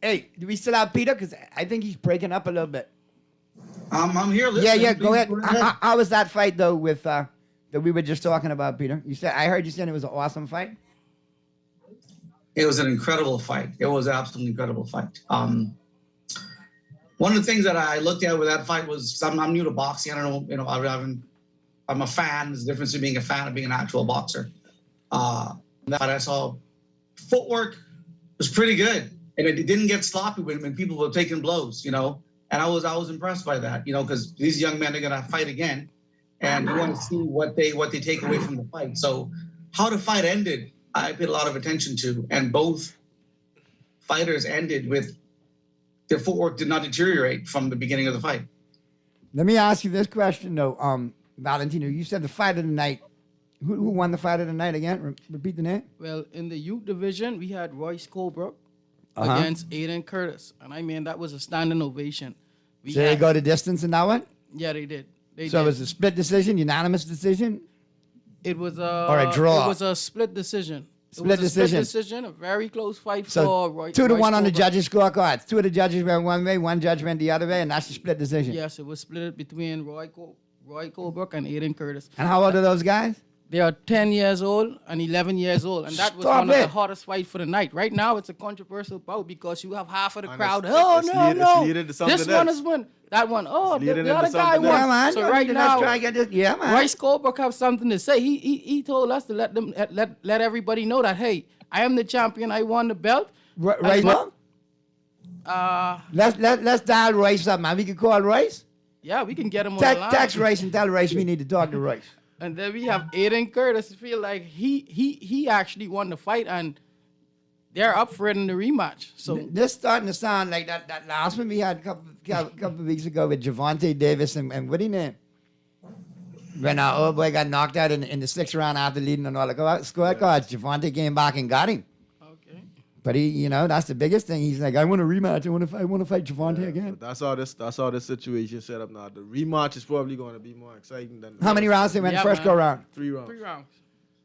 Hey, do we still have Peter? Because I think he's breaking up a little bit. I'm here listening. Yeah, go ahead. How was that fight, though, with that we were just talking about, Peter? I heard you saying it was an awesome fight. It was an incredible fight. It was an absolutely incredible fight. One of the things that I looked at with that fight was, I'm new to boxing. I don't know, I'm a fan. There's a difference between being a fan and being an actual boxer. But I saw footwork was pretty good, and it didn't get sloppy when people were taking blows, And I was impressed by that, because these young men are gonna fight again, and you want to see what they take away from the fight. So, how the fight ended, I paid a lot of attention to, and both fighters ended with their footwork did not deteriorate from the beginning of the fight. Let me ask you this question, though, Valentino. You said the fight of the night. Who won the fight of the night again? Repeat the name. Well, in the youth division, we had Royce Colebrook against Aiden Curtis, and I mean that was a standing ovation. So they go the distance in that one? Yeah, they did. It was a split decision, unanimous decision? It was or a draw? It was a split decision. Split decision. Split decision, a very close fight so for Royce. 2-1 on the judges' scorecards. 2 of the judges went one way, one judge went the other way, and that's the split decision. Yes, it was split between Roy Colebrook and Aiden Curtis. And how old are those guys? They are 10 years old and 11 years old, and that was one of the hottest fights for the night. Right now, it's a controversial bout because you have half of the crowd. No. This one is one. That one. Oh, the other guy won. Yeah, man. So right now, yeah, man. Royce Colebrook have something to say. He told us to let everybody know that, hey, I am the champion. I won the belt. Right now? Let's dial Royce up, man. We can call Royce? Yeah, we can get him on the line. Text Royce and tell Royce we need to talk to Royce. And then we have Aiden Curtis. I feel like he actually won the fight, and they're up for it in the rematch. So this starting to sound like that last one we had a couple of weeks ago with Javante Davis and what do you name? When our old boy got knocked out in the 6th round after leading on all the scorecards, Javante came back and got him. Okay. But he, that's the biggest thing. He's like, I want a rematch. I want to fight Javante again. That's how this situation set up now. The rematch is probably going to be more exciting than. How many rounds they went first go round? 3 rounds. 3 rounds.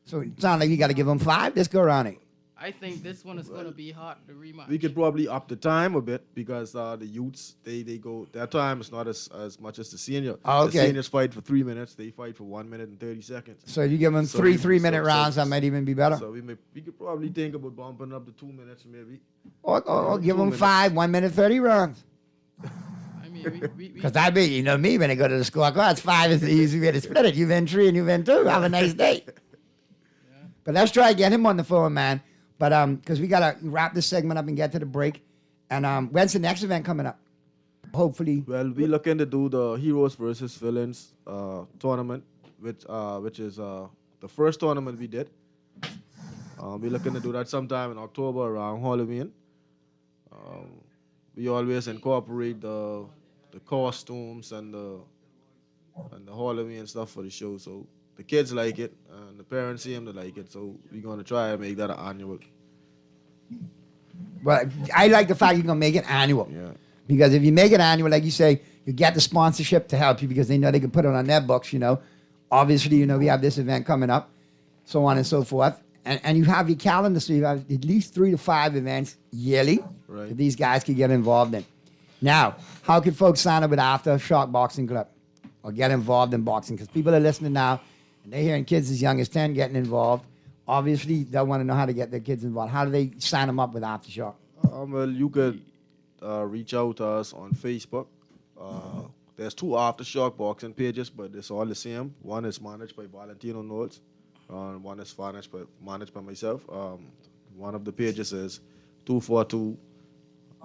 So it sounds like you got to give them 5. This go round. I think this one is going to be hot, the rematch. We could probably up the time a bit because the youths, they go, their time is not as much as the senior. Oh, okay. The seniors fight for 3 minutes. They fight for 1 minute and 30 seconds. So you give them 3-minute rounds, that might even be better. So we could probably think about bumping up to 2 minutes maybe. Or give them 5 1 minute 30 rounds. I mean, because that be, me, when I go to the scorecards, 5 is the easy way to split it. You win 3 and you win 2. Have a nice day. Yeah. But let's try to get him on the phone, man. But because we got to wrap this segment up and get to the break. And when's the next event coming up? Hopefully. Well, we're looking to do the Heroes versus Villains tournament, which is the first tournament we did. We're looking to do that sometime in October around Halloween. We always incorporate the costumes and the Halloween stuff for the show. So the kids like it, and the parents seem to like it. So we're going to try and make that an annual. But I like the fact you're going to make it annual. Yeah. Because if you make it annual, like you say, you get the sponsorship to help you because they know they can put it on their books, Obviously, we have this event coming up, so on and so forth. And you have your calendar, so you have at least 3 to 5 events yearly that these guys can get involved in. Now, how can folks sign up with Aftershock Boxing Club or get involved in boxing? Because people are listening now, and they're hearing kids as young as 10 getting involved. Obviously, they'll want to know how to get their kids involved. How do they sign them up with Aftershock? Well, you could reach out to us on Facebook. There's 2 Aftershock boxing pages, but it's all the same. One is managed by Valentino Knowles. One is managed by myself. One of the pages is 242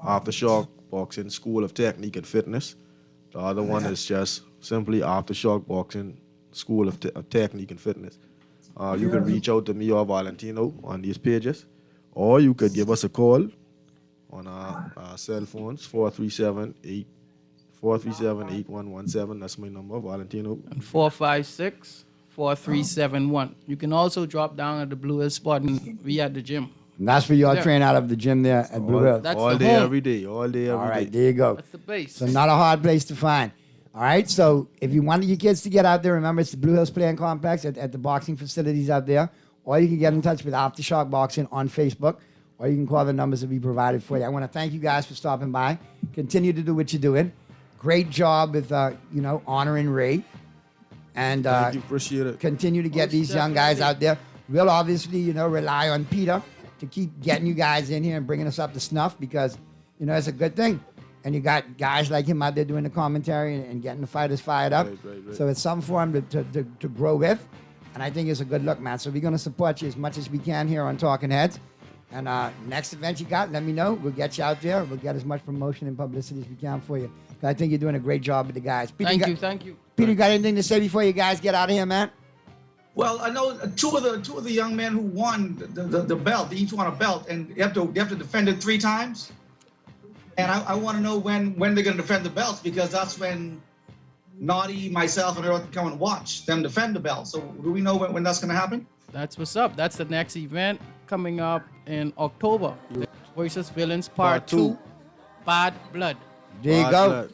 Aftershock Boxing School of Technique and Fitness. The other one is just simply Aftershock Boxing School of Technique and Fitness. You can reach out to me or Valentino on these pages, or you could give us a call on our cell phones, 437-8117. That's my number, Valentino. And 456-4371. You can also drop down at the Blue Hill spot, and we at the gym. And that's where y'all There. train out of the gym there at Blue Hill. That's all the day, home. every day. All day, every day. All right, there you go. That's the base. So not a hard place to find. All right, so if you want your kids to get out there, remember it's the Blue Hills Playing Complex at the boxing facilities out there, or you can get in touch with Aftershock Boxing on Facebook, or you can call the numbers that we provided for you. I want to thank you guys for stopping by. Continue to do what you're doing. Great job with, honoring Ray. And Thank you, appreciate it. continue to get these young guys out there. We'll obviously, rely on Peter to keep getting you guys in here and bringing us up to snuff because, it's a good thing. And you got guys like him out there doing the commentary and getting the fighters fired up. Right. So it's something for him to grow with. And I think it's a good look, man. So we're going to support you as much as we can here on Talking Heads. And next event you got, let me know. We'll get you out there. We'll get as much promotion and publicity as we can for you. 'Cause I think you're doing a great job with the guys. Peter, Thank you. Peter, you got anything to say before you guys get out of here, man? Well, I know two of the young men who won the belt. They each won a belt, and they have to defend it 3 times. And I want to know when they're going to defend the belts, because that's when Naughty, myself, and everyone can come and watch them defend the belt. So do we know when that's going to happen? That's what's up. That's the next event coming up in October. Voices Villains Part 2, Bad Blood. There you go.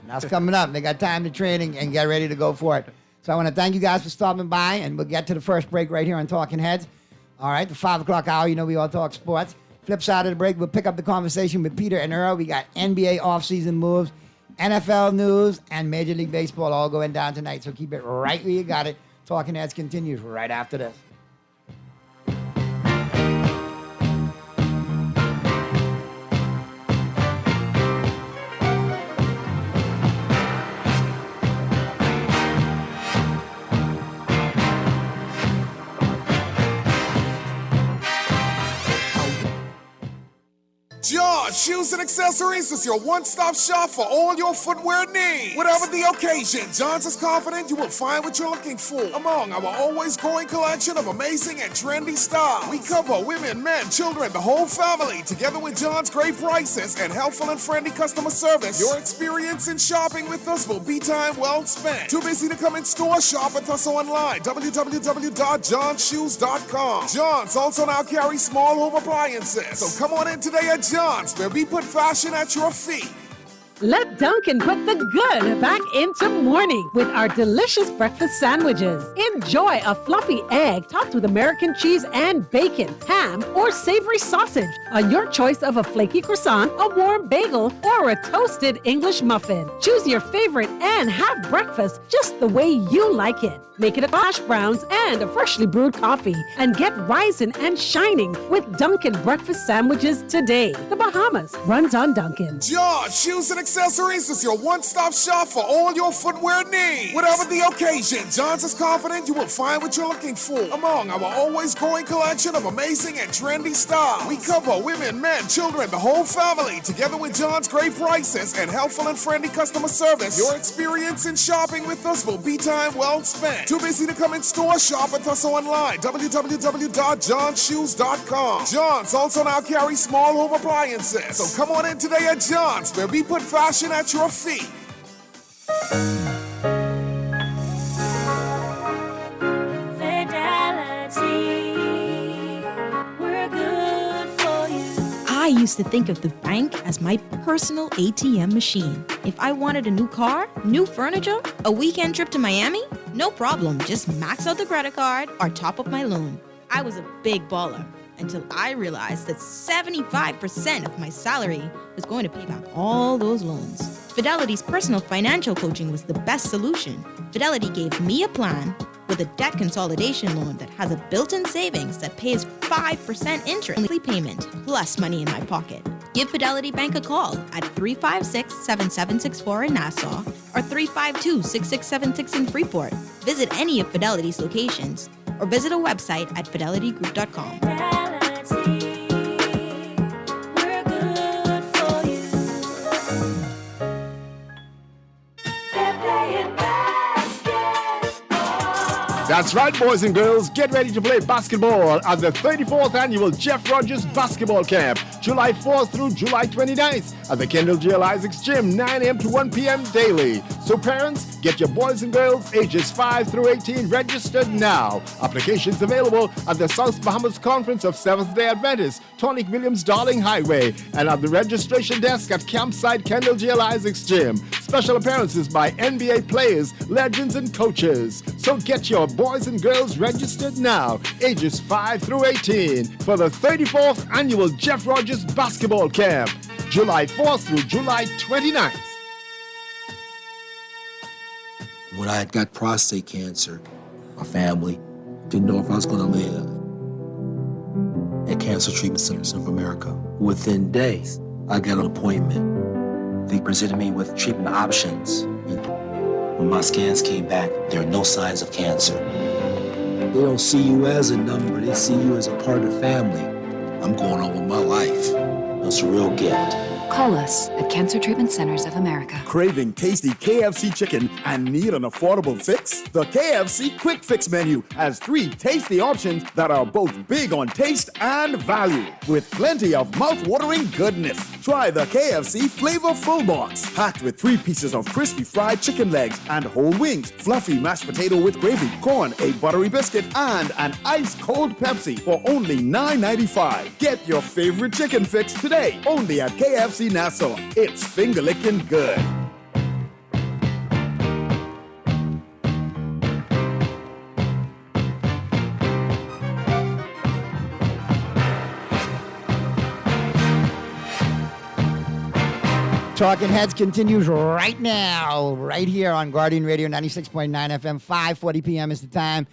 That's coming up. They got time to train and get ready to go for it. So I want to thank you guys for stopping by, and we'll get to the first break right here on Talking Heads. All right, the 5 o'clock hour, we all talk sports. Flip side of the break, we'll pick up the conversation with Peter and Earl. We got NBA offseason moves, NFL news, and Major League Baseball all going down tonight. So keep it right where you got it. Talking Heads continues right after this. John Shoes and Accessories is your one-stop shop for all your footwear needs. Whatever the occasion, John's is confident you will find what you're looking for among our always growing collection of amazing and trendy styles. We cover women, men, children, the whole family, together with John's great prices and helpful and friendly customer service. Your experience in shopping with us will be time well spent. Too busy to come in store? Shop with us online, www.johnshoes.com. John's also now carries small home appliances. So come on in today at John's, where we put fashion at your feet. Let Dunkin' put the good back into morning with our delicious breakfast sandwiches. Enjoy a fluffy egg topped with American cheese and bacon, ham, or savory sausage on your choice of a flaky croissant, a warm bagel, or a toasted English muffin. Choose your favorite and have breakfast just the way you like it. Make it a hash browns and a freshly brewed coffee, and get rising and shining with Dunkin' breakfast sandwiches today. The Bahamas runs on Dunkin'. John Shoes and Accessories is your one-stop shop for all your footwear needs. Whatever the occasion, John's is confident you will find what you're looking for among our always growing collection of amazing and trendy styles. We cover women, men, children, the whole family, together with John's great prices and helpful and friendly customer service. Your experience in shopping with us will be time well spent. Too busy to come in store? Shop with us online, www.johnshoes.com. John's also now carries small home appliances. So come on in today at John's, where we put fashion at your feet. I used to think of the bank as my personal ATM machine. If I wanted a new car, new furniture, a weekend trip to Miami, no problem. Just max out the credit card or top up my loan. I was a big baller. until I realized that 75% of my salary was going to pay back all those loans. Fidelity's personal financial coaching was the best solution. Fidelity gave me a plan with a debt consolidation loan that has a built-in savings that pays 5% interest payment, plus money in my pocket. Give Fidelity Bank a call at 356-7764 in Nassau or 352-6676 in Freeport. Visit any of Fidelity's locations or visit a website at fidelitygroup.com. That's right, boys and girls. Get ready to play basketball at the 34th Annual Jeff Rogers Basketball Camp, July 4th through July 29th at the Kendall J. Isaacs Gym, 9 a.m. to 1 p.m. daily. So parents, get your boys and girls ages 5 through 18 registered now. Applications available at the South Bahamas Conference of Seventh-day Adventists, Tonic Williams Darling Highway, and at the registration desk at Campsite Kendall J. Isaacs Gym. Special appearances by NBA players, legends, and coaches. So get your boys and girls registered now, ages 5 through 18, for the 34th Annual Jeff Rogers Basketball Camp, July 4th through July 29th. When I got prostate cancer, my family didn't know if I was going to live. At Cancer Treatment Centers of America, within days, I got an appointment. They presented me with treatment options. And when my scans came back, there are no signs of cancer. They don't see you as a number, they see you as a part of the family. I'm going on with my life. That's a real gift. Call us at Cancer Treatment Centers of America. Craving tasty KFC chicken and need an affordable fix? The KFC Quick Fix menu has 3 tasty options that are both big on taste and value, with plenty of mouth-watering goodness. Try the KFC Flavor Full Box, packed with 3 pieces of crispy fried chicken legs and whole wings, fluffy mashed potato with gravy, corn, a buttery biscuit, and an ice-cold Pepsi for only $9.95. Get your favorite chicken fix today, only at KFC Nassau. It's finger-licking good. Talking Heads continues right now, right here on Guardian Radio 96.9 FM, 5:40 p.m. is the time.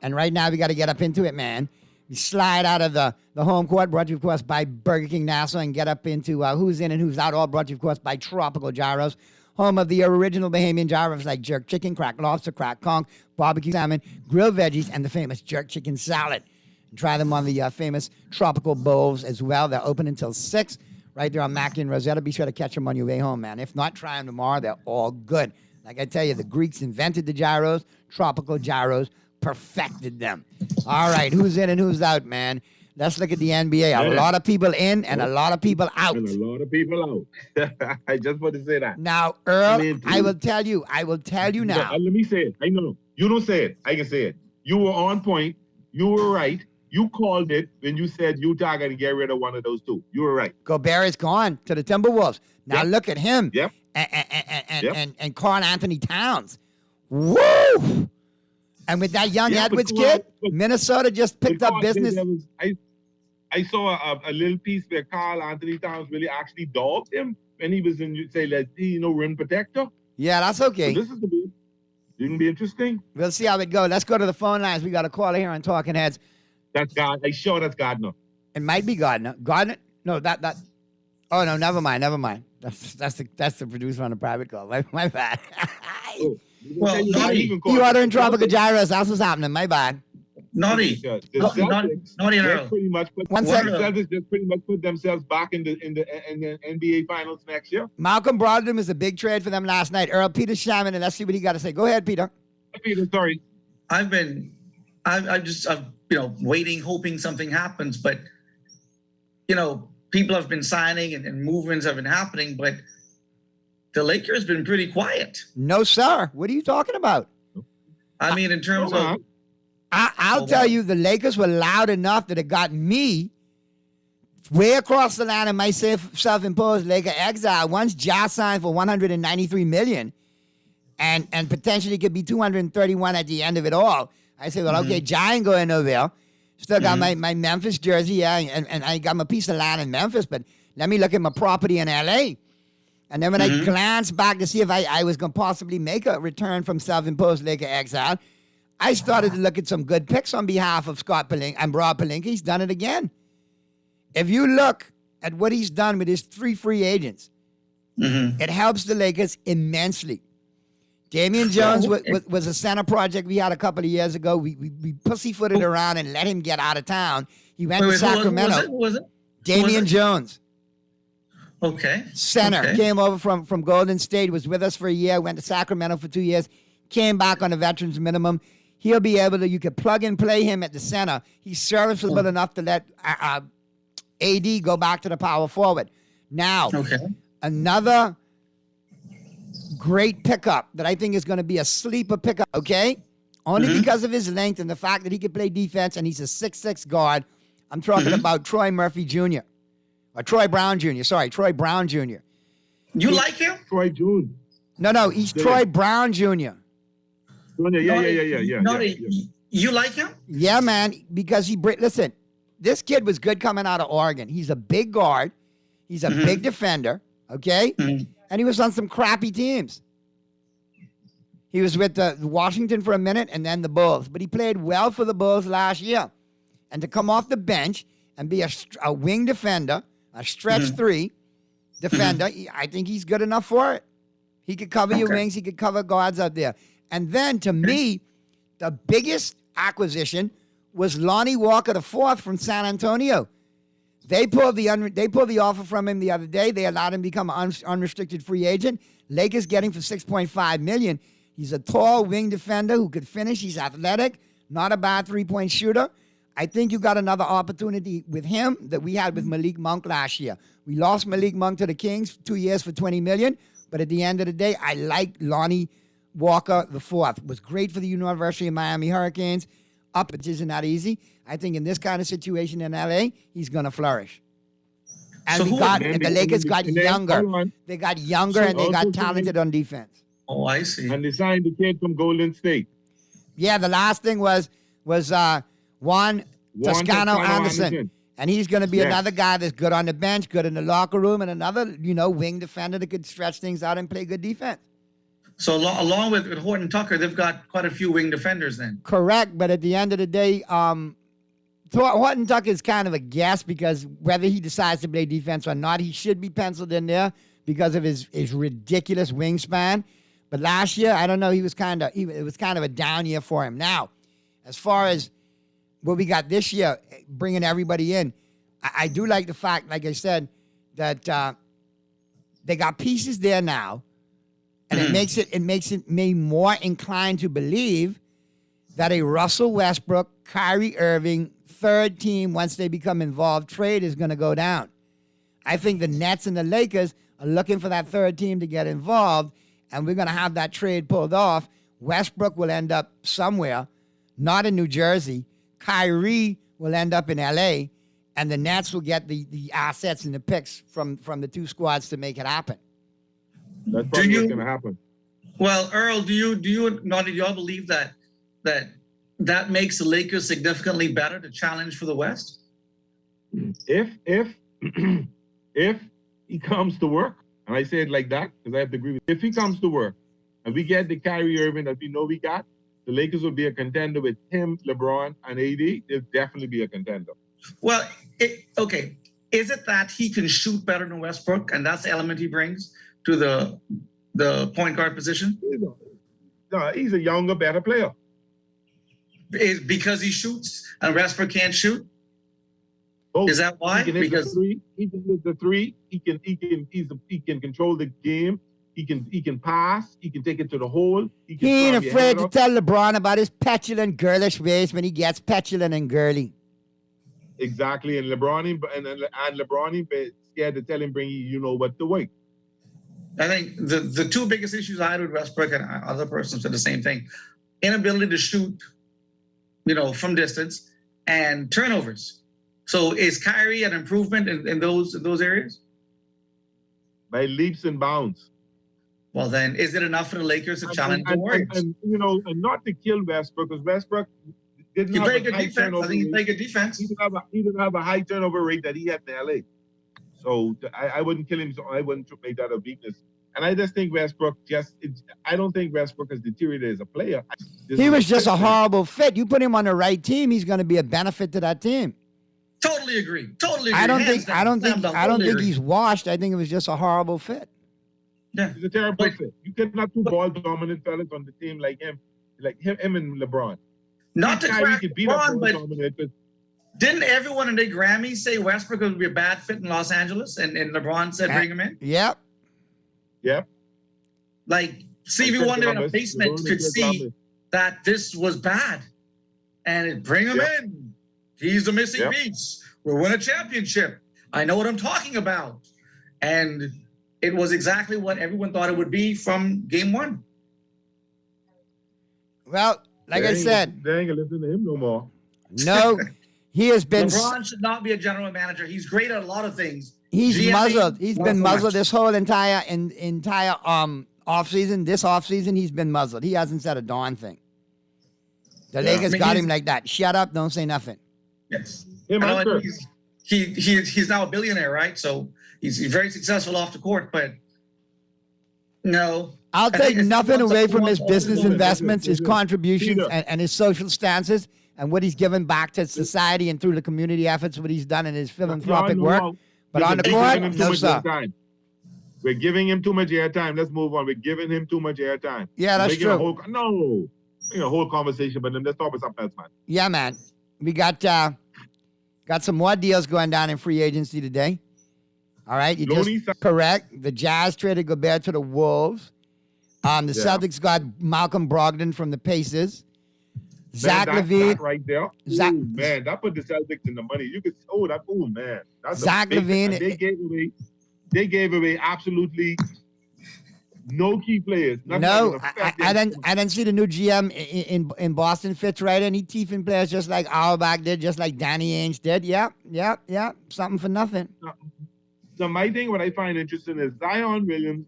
And right now, we got to get up into it, man. We slide out of the home court, brought to you, of course, by Burger King Nassau, and get up into who's in and who's out, all brought to you, of course, by Tropical Gyros, home of the original Bahamian gyros like jerk chicken, cracked lobster, cracked conch, barbecue salmon, grilled veggies, and the famous jerk chicken salad. And try them on the famous Tropical Bowls as well. They're open until 6. Right there on Mackie and Rosetta. Be sure to catch them on your way home, man. If not, try them tomorrow. They're all good. Like I tell you, the Greeks invented the gyros. Tropical Gyros perfected them. All right, who's in and who's out, man? Let's look at the NBA. A lot of people in and a lot of people out. And a lot of people out. I just want to say that. Now, Earl, I will tell you now. Let me say it. I know. You don't say it. I can say it. You were on point. You were right. You called it when you said Utah got to get rid of one of those 2. You were right. Gobert is gone to the Timberwolves. Now look at him. Yep. And Karl Anthony Towns. Woo! And with that young Edwards kid, Minnesota just picked up business. I saw a little piece where Karl Anthony Towns really actually dogged him when he was in, rim protector. Yeah, that's okay. So this is going to be interesting. We'll see how it goes. Let's go to the phone lines. We got a caller here on Talking Heads. That's God. I'm sure that's Gardner. It might be Gardner. Gardner? No, that. Oh no, never mind. That's the producer on the private call. My bad. Well, Naughty. You ordering Tropical Gyros. That's what's happening. My bad. Naughty. Naughty and Earl. Pretty much put themselves back in the NBA Finals next year. Malcolm Brogdon is a big trade for them last night. Earl, Peter Shamman, and let's see what he got to say. Go ahead, Peter. Peter, sorry. I'm just waiting, hoping something happens. But, people have been signing and movements have been happening, but the Lakers have been pretty quiet. No, sir. What are you talking about? I mean, in terms of... I'll tell you, the Lakers were loud enough that it got me way across the line of my self-imposed Laker exile. Once Ja signed for $193 million and potentially could be $231 at the end of it all, I said, well, okay, Ja ain't going nowhere. Still got my Memphis jersey, yeah, and I got my piece of land in Memphis, but let me look at my property in LA. And then when I glanced back to see if I was going to possibly make a return from self-imposed Laker exile, I started to look at some good picks on behalf of Scott Pelinka and Rob Pelinka. He's done it again. If you look at what he's done with his 3 free agents, it helps the Lakers immensely. Damian Jones was a center project we had a couple of years ago. We pussyfooted around and let him get out of town. He went to Sacramento. Who was it? Damian Jones. Okay. Center. Okay. Came over from Golden State, was with us for a year, went to Sacramento for 2 years, came back on a veteran's minimum. He'll be able to, you could plug and play him at the center. He's serviceable enough to let AD go back to the power forward. Now, another great pickup that I think is going to be a sleeper pickup, okay? Only because of his length and the fact that he can play defense and he's a 6'6" guard. I'm talking about Troy Murphy Jr. Or Troy Brown Jr. Sorry, Troy Brown Jr. You like him? Troy Jr. No, he's Troy Brown Jr. Yeah. You like him? Yeah, man, because listen, this kid was good coming out of Oregon. He's a big guard. He's a big defender, okay? And he was on some crappy teams. He was with Washington for a minute and then the Bulls. But he played well for the Bulls last year. And to come off the bench and be a wing defender, a stretch 3 defender, I think he's good enough for it. He could cover your wings. He could cover guards out there. And then, to me, the biggest acquisition was Lonnie Walker IV from San Antonio. They pulled the offer from him the other day. They allowed him to become an unrestricted free agent. Lakers get him for $6.5 million. He's a tall wing defender who could finish. He's athletic, not a bad three-point shooter. I think you got another opportunity with him that we had with Malik Monk last year. We lost Malik Monk to the Kings 2 years for $20 million. But at the end of the day, I like Lonnie Walker IV. Was great for the University of Miami Hurricanes. Which isn't that easy. I think in this kind of situation in LA, he's going to flourish. And the Lakers got younger. They got younger and they got talented on defense. Oh, I see. And they signed the kid from Golden State. Yeah, the last thing was Juan Toscano Anderson. And he's going to be another guy that's good on the bench, good in the locker room, and another, wing defender that could stretch things out and play good defense. So along with Horton Tucker, they've got quite a few wing defenders then. Correct, but at the end of the day, Horton Tucker is kind of a guess because whether he decides to play defense or not, he should be penciled in there because of his ridiculous wingspan. But last year, I don't know, it was kind of a down year for him. Now, as far as what we got this year, bringing everybody in, I do like the fact, like I said, that they got pieces there now. And it makes me more inclined to believe that a Russell Westbrook, Kyrie Irving, third team, once they become involved, trade is going to go down. I think the Nets and the Lakers are looking for that third team to get involved, and we're going to have that trade pulled off. Westbrook will end up somewhere, not in New Jersey. Kyrie will end up in L.A., and the Nets will get the assets and the picks from the two squads to make it happen. That's probably what's going to happen. Well, Earl, do you all believe that makes the Lakers significantly better to challenge for the West? If he comes to work, and I say it like that because I have to agree with. If he comes to work, and we get the Kyrie Irving that we know we got, the Lakers will be a contender with him, LeBron, and AD. They'll definitely be a contender. Well, okay. Is it that he can shoot better than Westbrook, and that's the element he brings to the point guard position? No, he's a younger, better player. Is because he shoots and Westbrook can't shoot? Oh, is that why? He can hit the three. He can control the game. He can pass. He can take it to the hole. He ain't afraid to tell LeBron about his petulant, girlish ways when he gets petulant and girly. Exactly, and LeBron ain't scared to tell him, bring you know what to wait. I think the two biggest issues I had with Westbrook, and other persons said the same thing: inability to shoot, from distance, and turnovers. So is Kyrie an improvement in those areas? By leaps and bounds. Well, then, is it enough for the Lakers to challenge the Warriors? And not to kill Westbrook, because Westbrook, didn't He have played a good high defense. I turnover think he rate. played good defense. He didn't have a high turnover rate that he had in LA. So I wouldn't kill him. So I wouldn't make that a weakness. And I just think Westbrook I don't think Westbrook has deteriorated as a player. He was just a horrible fit. You put him on the right team, he's going to be a benefit to that team. Totally agree. Totally agree. I don't Hands down. Slam dunk. think Totally agree. he's washed. I think it was just a horrible fit. Yeah. He's a terrible fit. You could not two ball dominant fellas on the team like him and LeBron. Not to Kyrie crack could beat up LeBron, ball but dominant, but didn't everyone in the Grammys say Westbrook would be a bad fit in Los Angeles, and LeBron said bring him in? Yep. Yep. Like Stevie Chris Wonder in a Columbus, basement LeBron could is see Columbus. that this was bad, and bring him Yep. in. He's the missing Yep. piece. We'll win a championship. I know what I'm talking about, and it was exactly what everyone thought it would be from game one. Well, like I said, they ain't gonna listen to him no more. no, he has been. LeBron should not be a general manager. He's great at a lot of things. He's GMing, muzzled. He's not been so muzzled much. this whole entire offseason. This offseason, he's been muzzled. He hasn't said a darn thing. The Lakers I mean, got he's- him like that. Shut up, don't say nothing. Yes. Him I know, and I know Chris. he's now a billionaire, right? So he's very successful off the court, but no. I'll I take think if he nothing wants away something, from he his wants business something. investments, his contributions, Peter. and his social stances, and what he's given back to society and through the community efforts, what he's done in his philanthropic Y'all work. know- But on the Listen, we're court, giving him too no, much sir. airtime. We're giving him too much airtime. Let's move on. We're giving him too much airtime. Yeah, that's Making true. A whole conversation about him. Let's talk about something else, man. Yeah, man. We got some more deals going down in free agency today. All right, you Looney just correct. The Jazz traded Gobert to the Wolves. The Yeah. Celtics got Malcolm Brogdon from the Pacers. Zach Man, that LaVine. right there. Zach- Ooh, man, that put the Celtics in the money. You could man. That's Zach LaVine- They gave away absolutely no key players. Nothing that No, would affect I them. didn't see the new GM in Boston fits right in. He teething players just like Auerbach did, just like Danny Ainge did. Yep. Something for nothing. So my thing, what I find interesting is Zion Williams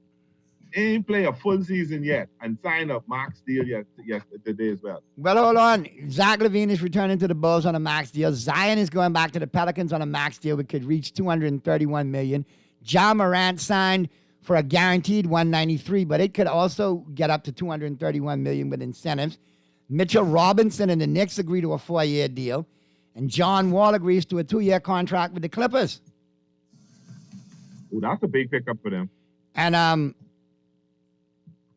ain't play a full season yet and signed up max deal yesterday as well. Well, hold on. Zach LaVine is returning to the Bulls on a max deal. Zion is going back to the Pelicans on a max deal. We could reach $231 million. Ja Morant signed for a guaranteed $193, but it could also get up to $231 million with incentives. Mitchell Robinson and the Knicks agree to a 4-year deal, and John Wall agrees to a 2-year contract with the Clippers. Ooh, that's a big pickup for them. And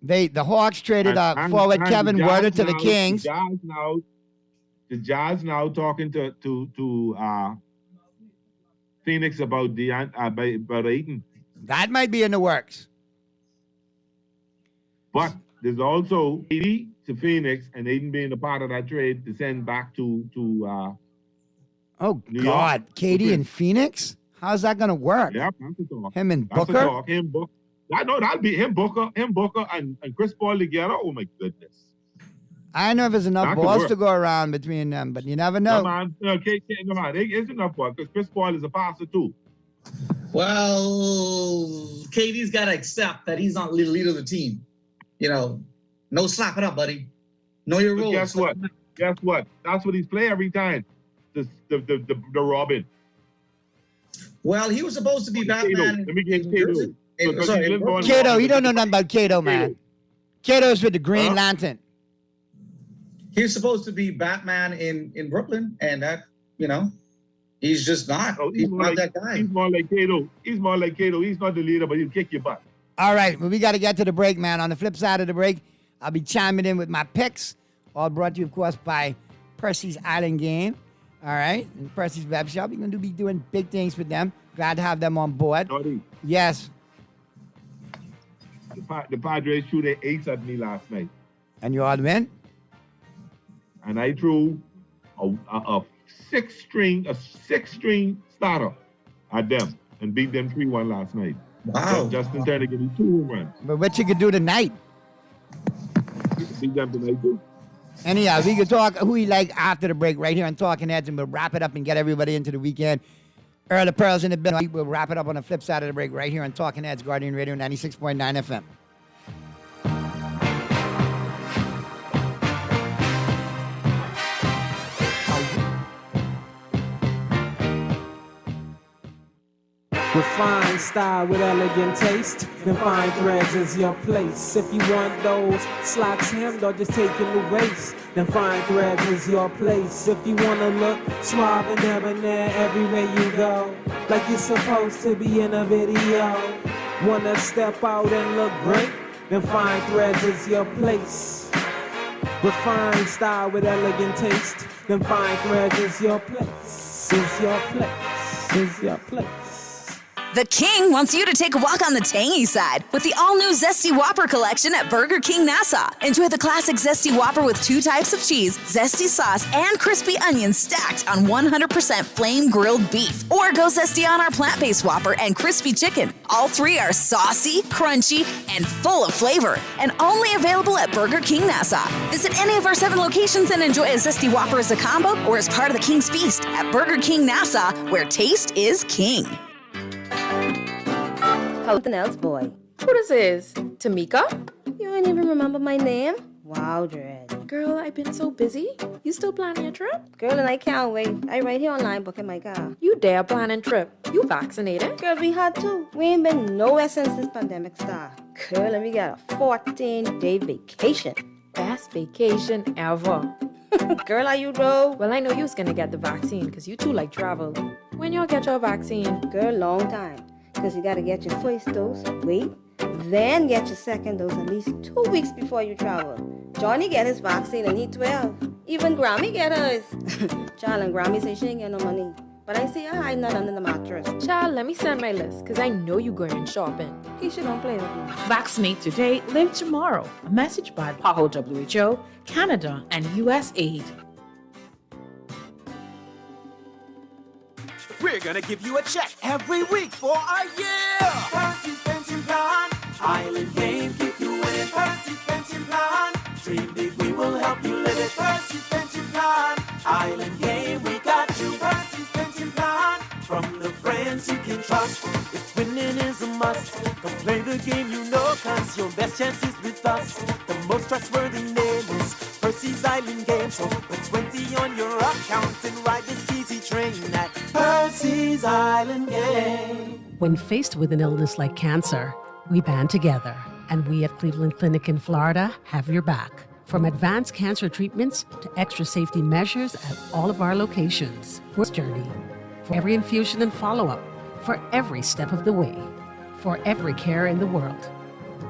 the Hawks traded And forward the Kevin Jazz Werder to the now- Kings. The Jazz now talking to Phoenix about Ayton. That might be in the works. But there's also AD to Phoenix and Ayton being a part of that trade to send back to Oh, New God. York. Katie in Phoenix? How's that going to work? Yeah, that's the talk. Him and That's the Booker? talk. Him, Booker. I know that'll be him, Booker, and Chris Paul together. Oh my goodness. I don't know if there's enough That could balls work. to go around between them, but you never No, know. man. No, come on. It's enough work because Chris Paul is a passer too. Well, KD's got to accept that he's not the leader of the team. You know, no slap it up, buddy. Know your But rules. guess what? Guess what? That's what he's play every time. The Robin. Well, he was supposed to be Batman. Let me get in Kato. Jersey. Because Sorry, he lived on- Kato, he don't know nothing about Kato, man. Kato's with the Green Huh? Lantern. He's supposed to be Batman in Brooklyn, and that, he's just not. Oh, he's not that guy. He's more like Kato. He's not the leader, but he'll kick your butt. All right, well, we got to get to the break, man. On the flip side of the break, I'll be chiming in with my picks, all brought to you, of course, by Percy's Island Game. All right, and Percy's Web Shop. We're going to be doing big things with them. Glad to have them on board. Jordy, Yes. the Padres threw their ace at me last night, And you all win? and I threw a six-string starter at them and beat them 3-1 last night. Wow. Justin Turner gave me 2 home runs. But what you could do tonight? Beat them tonight too. Anyhow, we can talk who you like after the break right here on Talking Heads, and we'll wrap it up and get everybody into the weekend. Earl the Pearls in the building. We'll wrap it up on the flip side of the break right here on Talking Heads, Guardian Radio 96.9 FM. Refined style with elegant taste. Then fine threads is your place. If you want those slacks hemmed or just taking the waist, then fine threads is your place. If you wanna look suave and debonair everywhere you go, like you're supposed to be in a video, wanna step out and look great, then fine threads is your place. Refined style with elegant taste, then fine threads is your place. Is your place. Is your place. The King wants you to take a walk on the tangy side with the all-new Zesty Whopper collection at Burger King Nassau. Enjoy the classic Zesty Whopper with 2 types of cheese, zesty sauce, and crispy onions stacked on 100% flame-grilled beef. Or go zesty on our plant-based Whopper and crispy chicken. All 3 are saucy, crunchy, and full of flavor, and only available at Burger King Nassau. Visit any of our 7 locations and enjoy a Zesty Whopper as a combo or as part of the King's Feast at Burger King Nassau, where taste is king. Something else, boy. Who this is? Tamika? You ain't even remember my name? Wow, Dread. Girl, I've been so busy. You still planning a trip? Girl, and I can't wait. I right here online booking my car. You dare planning trip? You vaccinated? Girl, we had to. We ain't been nowhere since this pandemic started. Girl, and we got a 14-day vacation. Best vacation ever. Girl, are you though? Well, I know you was gonna get the vaccine because you too like travel. When y'all get your vaccine? Girl, long time. Because you gotta get your first dose, wait, then get your second dose at least 2 weeks before you travel. Johnny get his vaccine and he 12. Even Grammy get hers. Child, and Grammy say she ain't get no money. But I see her hiding that under the mattress. Child, let me send my list, because I know you going shopping. Keisha don't play with you. Vaccinate today, live tomorrow. A message by PAHO WHO, Canada, and USAID. We're gonna give you a check every week for a year. Percy's Pension Plan, Island Game, keep you winning. Percy's Pension Plan, dream big, we will help you live it. Percy's Pension Plan, Island Game, we got you. Percy's Pension Plan, from the friends you can trust. If winning is a must, come play the game you know, cause your best chance is with us. The most trustworthy name is Percy's Island Game. So put 20 on your account and ride this easy train at Percy's Island Game. When faced with an illness like cancer, we band together, and we at Cleveland Clinic in Florida have your back. From advanced cancer treatments to extra safety measures at all of our locations. We're journey for every infusion and follow-up, for every step of the way, for every care in the world.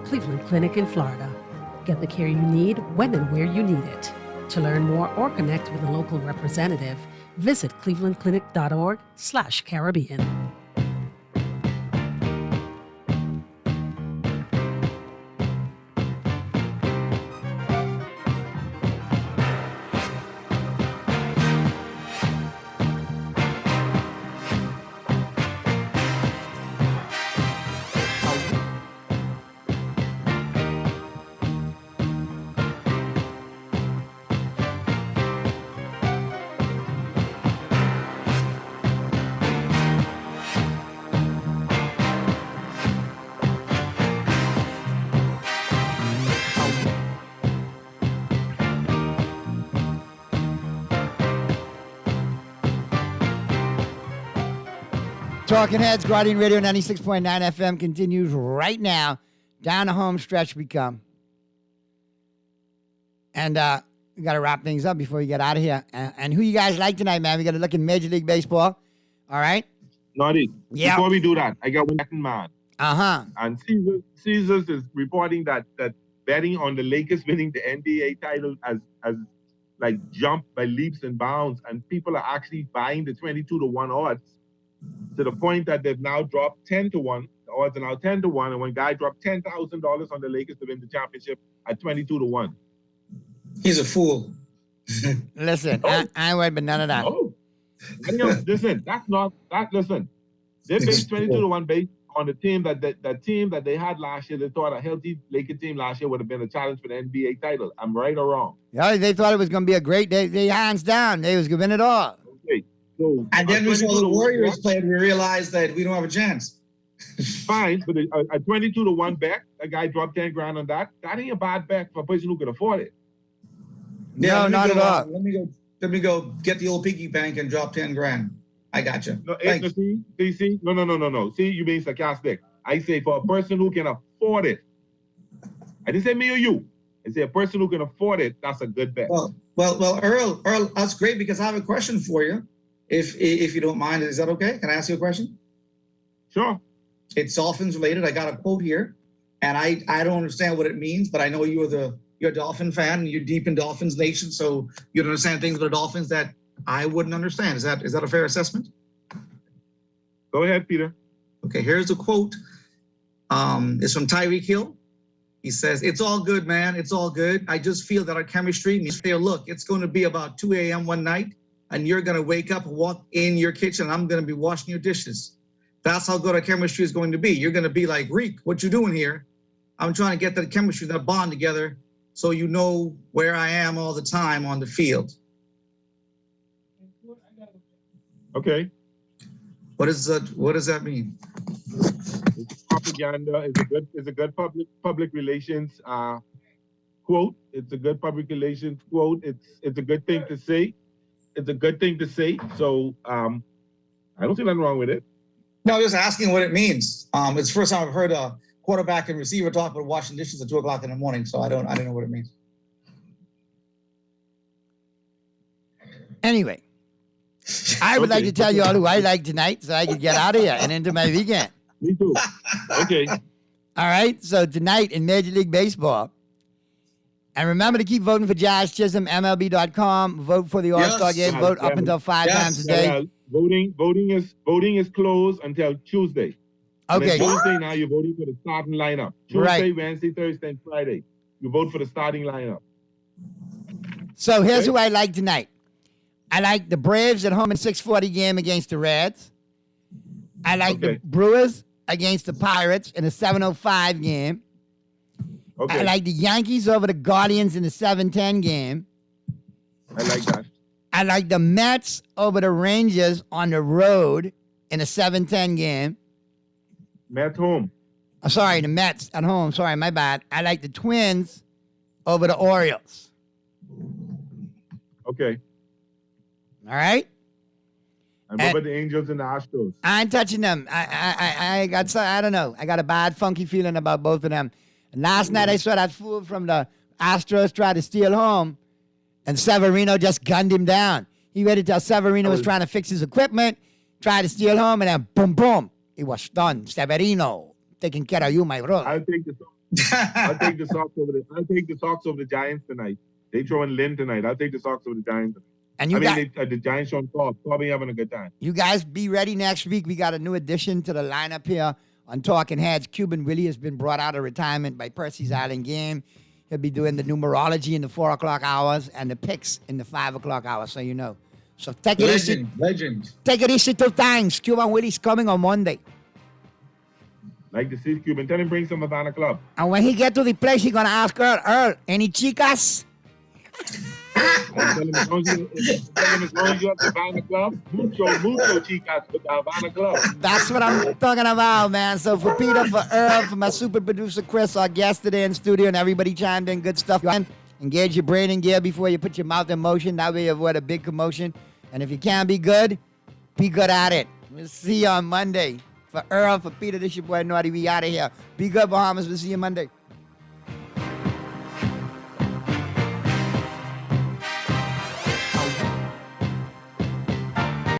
Cleveland Clinic in Florida. Get the care you need when and where you need it. To learn more or connect with a local representative, visit clevelandclinic.org/Caribbean. Talking Heads, Guardian Radio 96.9 FM continues right now. Down the home stretch we come. And we got to wrap things up before we get out of here. And who you guys like tonight, man? We got to look at Major League Baseball. All right? Naughty. Yeah. Before we do that, I got one betting man. Uh-huh. And Caesars is reporting that betting on the Lakers winning the NBA title has like jumped by leaps and bounds, and people are actually buying the 22-1 odds to the point that they've now dropped 10-1. The odds are now 10-1, and one guy dropped $10,000 on the Lakers to win the championship at 22-1. He's a fool. Listen, I ain't worried about none of that. Oh, listen, that's not that. Listen, they based 22-1 based on the team that they had last year. They thought a healthy Lakers team last year would have been a challenge for the NBA title. I'm right or wrong? Yeah, they thought it was going to be a great day. They hands down, they was going to win it all. Okay, so and then we saw the Warriors play, and we realized that we don't have a chance. Fine, but a 22-1 bet, a guy dropped $10,000 on that. That ain't a bad bet for a person who can afford it. Yeah, no, not at all. Let me go get the old piggy bank and drop $10,000. I got you. No, see, no. See, you being sarcastic. I say for a person who can afford it. I didn't say me or you. I say a person who can afford it, that's a good bet. Well, Earl, that's great because I have a question for you. If you don't mind, is that okay? Can I ask you a question? Sure. It's Dolphins related. I got a quote here, and I don't understand what it means, but I know you're a Dolphin fan and you're deep in Dolphins Nation, so you understand things about the Dolphins that I wouldn't understand. Is that a fair assessment? Go ahead, Peter. Okay, here's the quote. It's from Tyreek Hill. He says, "It's all good, man. It's all good. I just feel that our chemistry needs to look. It's going to be about 2 a.m. one night, and you're going to wake up and walk in your kitchen, and I'm going to be washing your dishes. That's how good our chemistry is going to be. You're going to be like, Reek, what you doing here? I'm trying to get that chemistry, that bond together, so you know where I am all the time on the field." Okay. What does that mean? It's propaganda. It's a good public relations quote. It's a good public relations quote. It's a good thing to say. It's a good thing to say. So I don't see nothing wrong with it. No, I'm just asking what it means. It's the first time I've heard a quarterback and receiver talk about washing dishes at 2 o'clock in the morning. So I don't know what it means. Anyway, I would like to tell you all who I like tonight so I can get out of here and into my weekend. Me too. Okay. All right. So tonight in Major League Baseball, and remember to keep voting for Josh Chisholm, MLB.com. Vote for the All-Star game. Vote up until 5 times a day. Voting is closed until Tuesday. Okay. And then Tuesday now you're voting for the starting lineup. Tuesday, Right. Wednesday, Thursday, and Friday. You vote for the starting lineup. So here's who I like tonight. I like the Braves at home in 6:40 game against the Reds. I like the Brewers against the Pirates in a 7:05 game. Okay. I like the Yankees over the Guardians in the 7:10 game. I like that. I like the Mets over the Rangers on the road in a 7:10 game. Mets home. Oh, sorry, the Mets at home. Sorry, my bad. I like the Twins over the Orioles. Okay. All right? And what about the Angels and the Astros? I ain't touching them. I don't know. I got a bad, funky feeling about both of them. And last night I saw that fool from the Astros try to steal home, and Severino just gunned him down. He waited till Severino was trying to fix his equipment, tried to steal home, and then boom, boom, he was done. Severino, taking care of you, my bro. I'll take the Sox over the Giants tonight. They throwing Lynn tonight. I'll take the Sox over the Giants. And the Giants showing Probably having a good time. You guys be ready next week. We got a new addition to the lineup here on Talking Heads. Cuban Willie has been brought out of retirement by Percy's Island game. He'll be doing the numerology in the 4 o'clock hours and the picks in the 5 o'clock hours, so you know. So take it easy. Legend. Take it easy 2 times. Cuban Willie's coming on Monday. Like to see Cuban. Tell him bring some Havana Club. And when he get to the place, he's gonna ask Earl, any chicas? Tell him as long as you have the Havana Club, mucho chicas with the Havana Club. That's what I'm talking about, man. So for Peter, for Earl, for my super producer Chris, our guest today in studio, and everybody chimed in, good stuff. Engage your brain in gear before you put your mouth in motion. That way you avoid a big commotion. And if you can't be good at it. We'll see you on Monday. For Earl, for Peter, this your boy Naughty. We out of here. Be good, Bahamas. We'll see you Monday.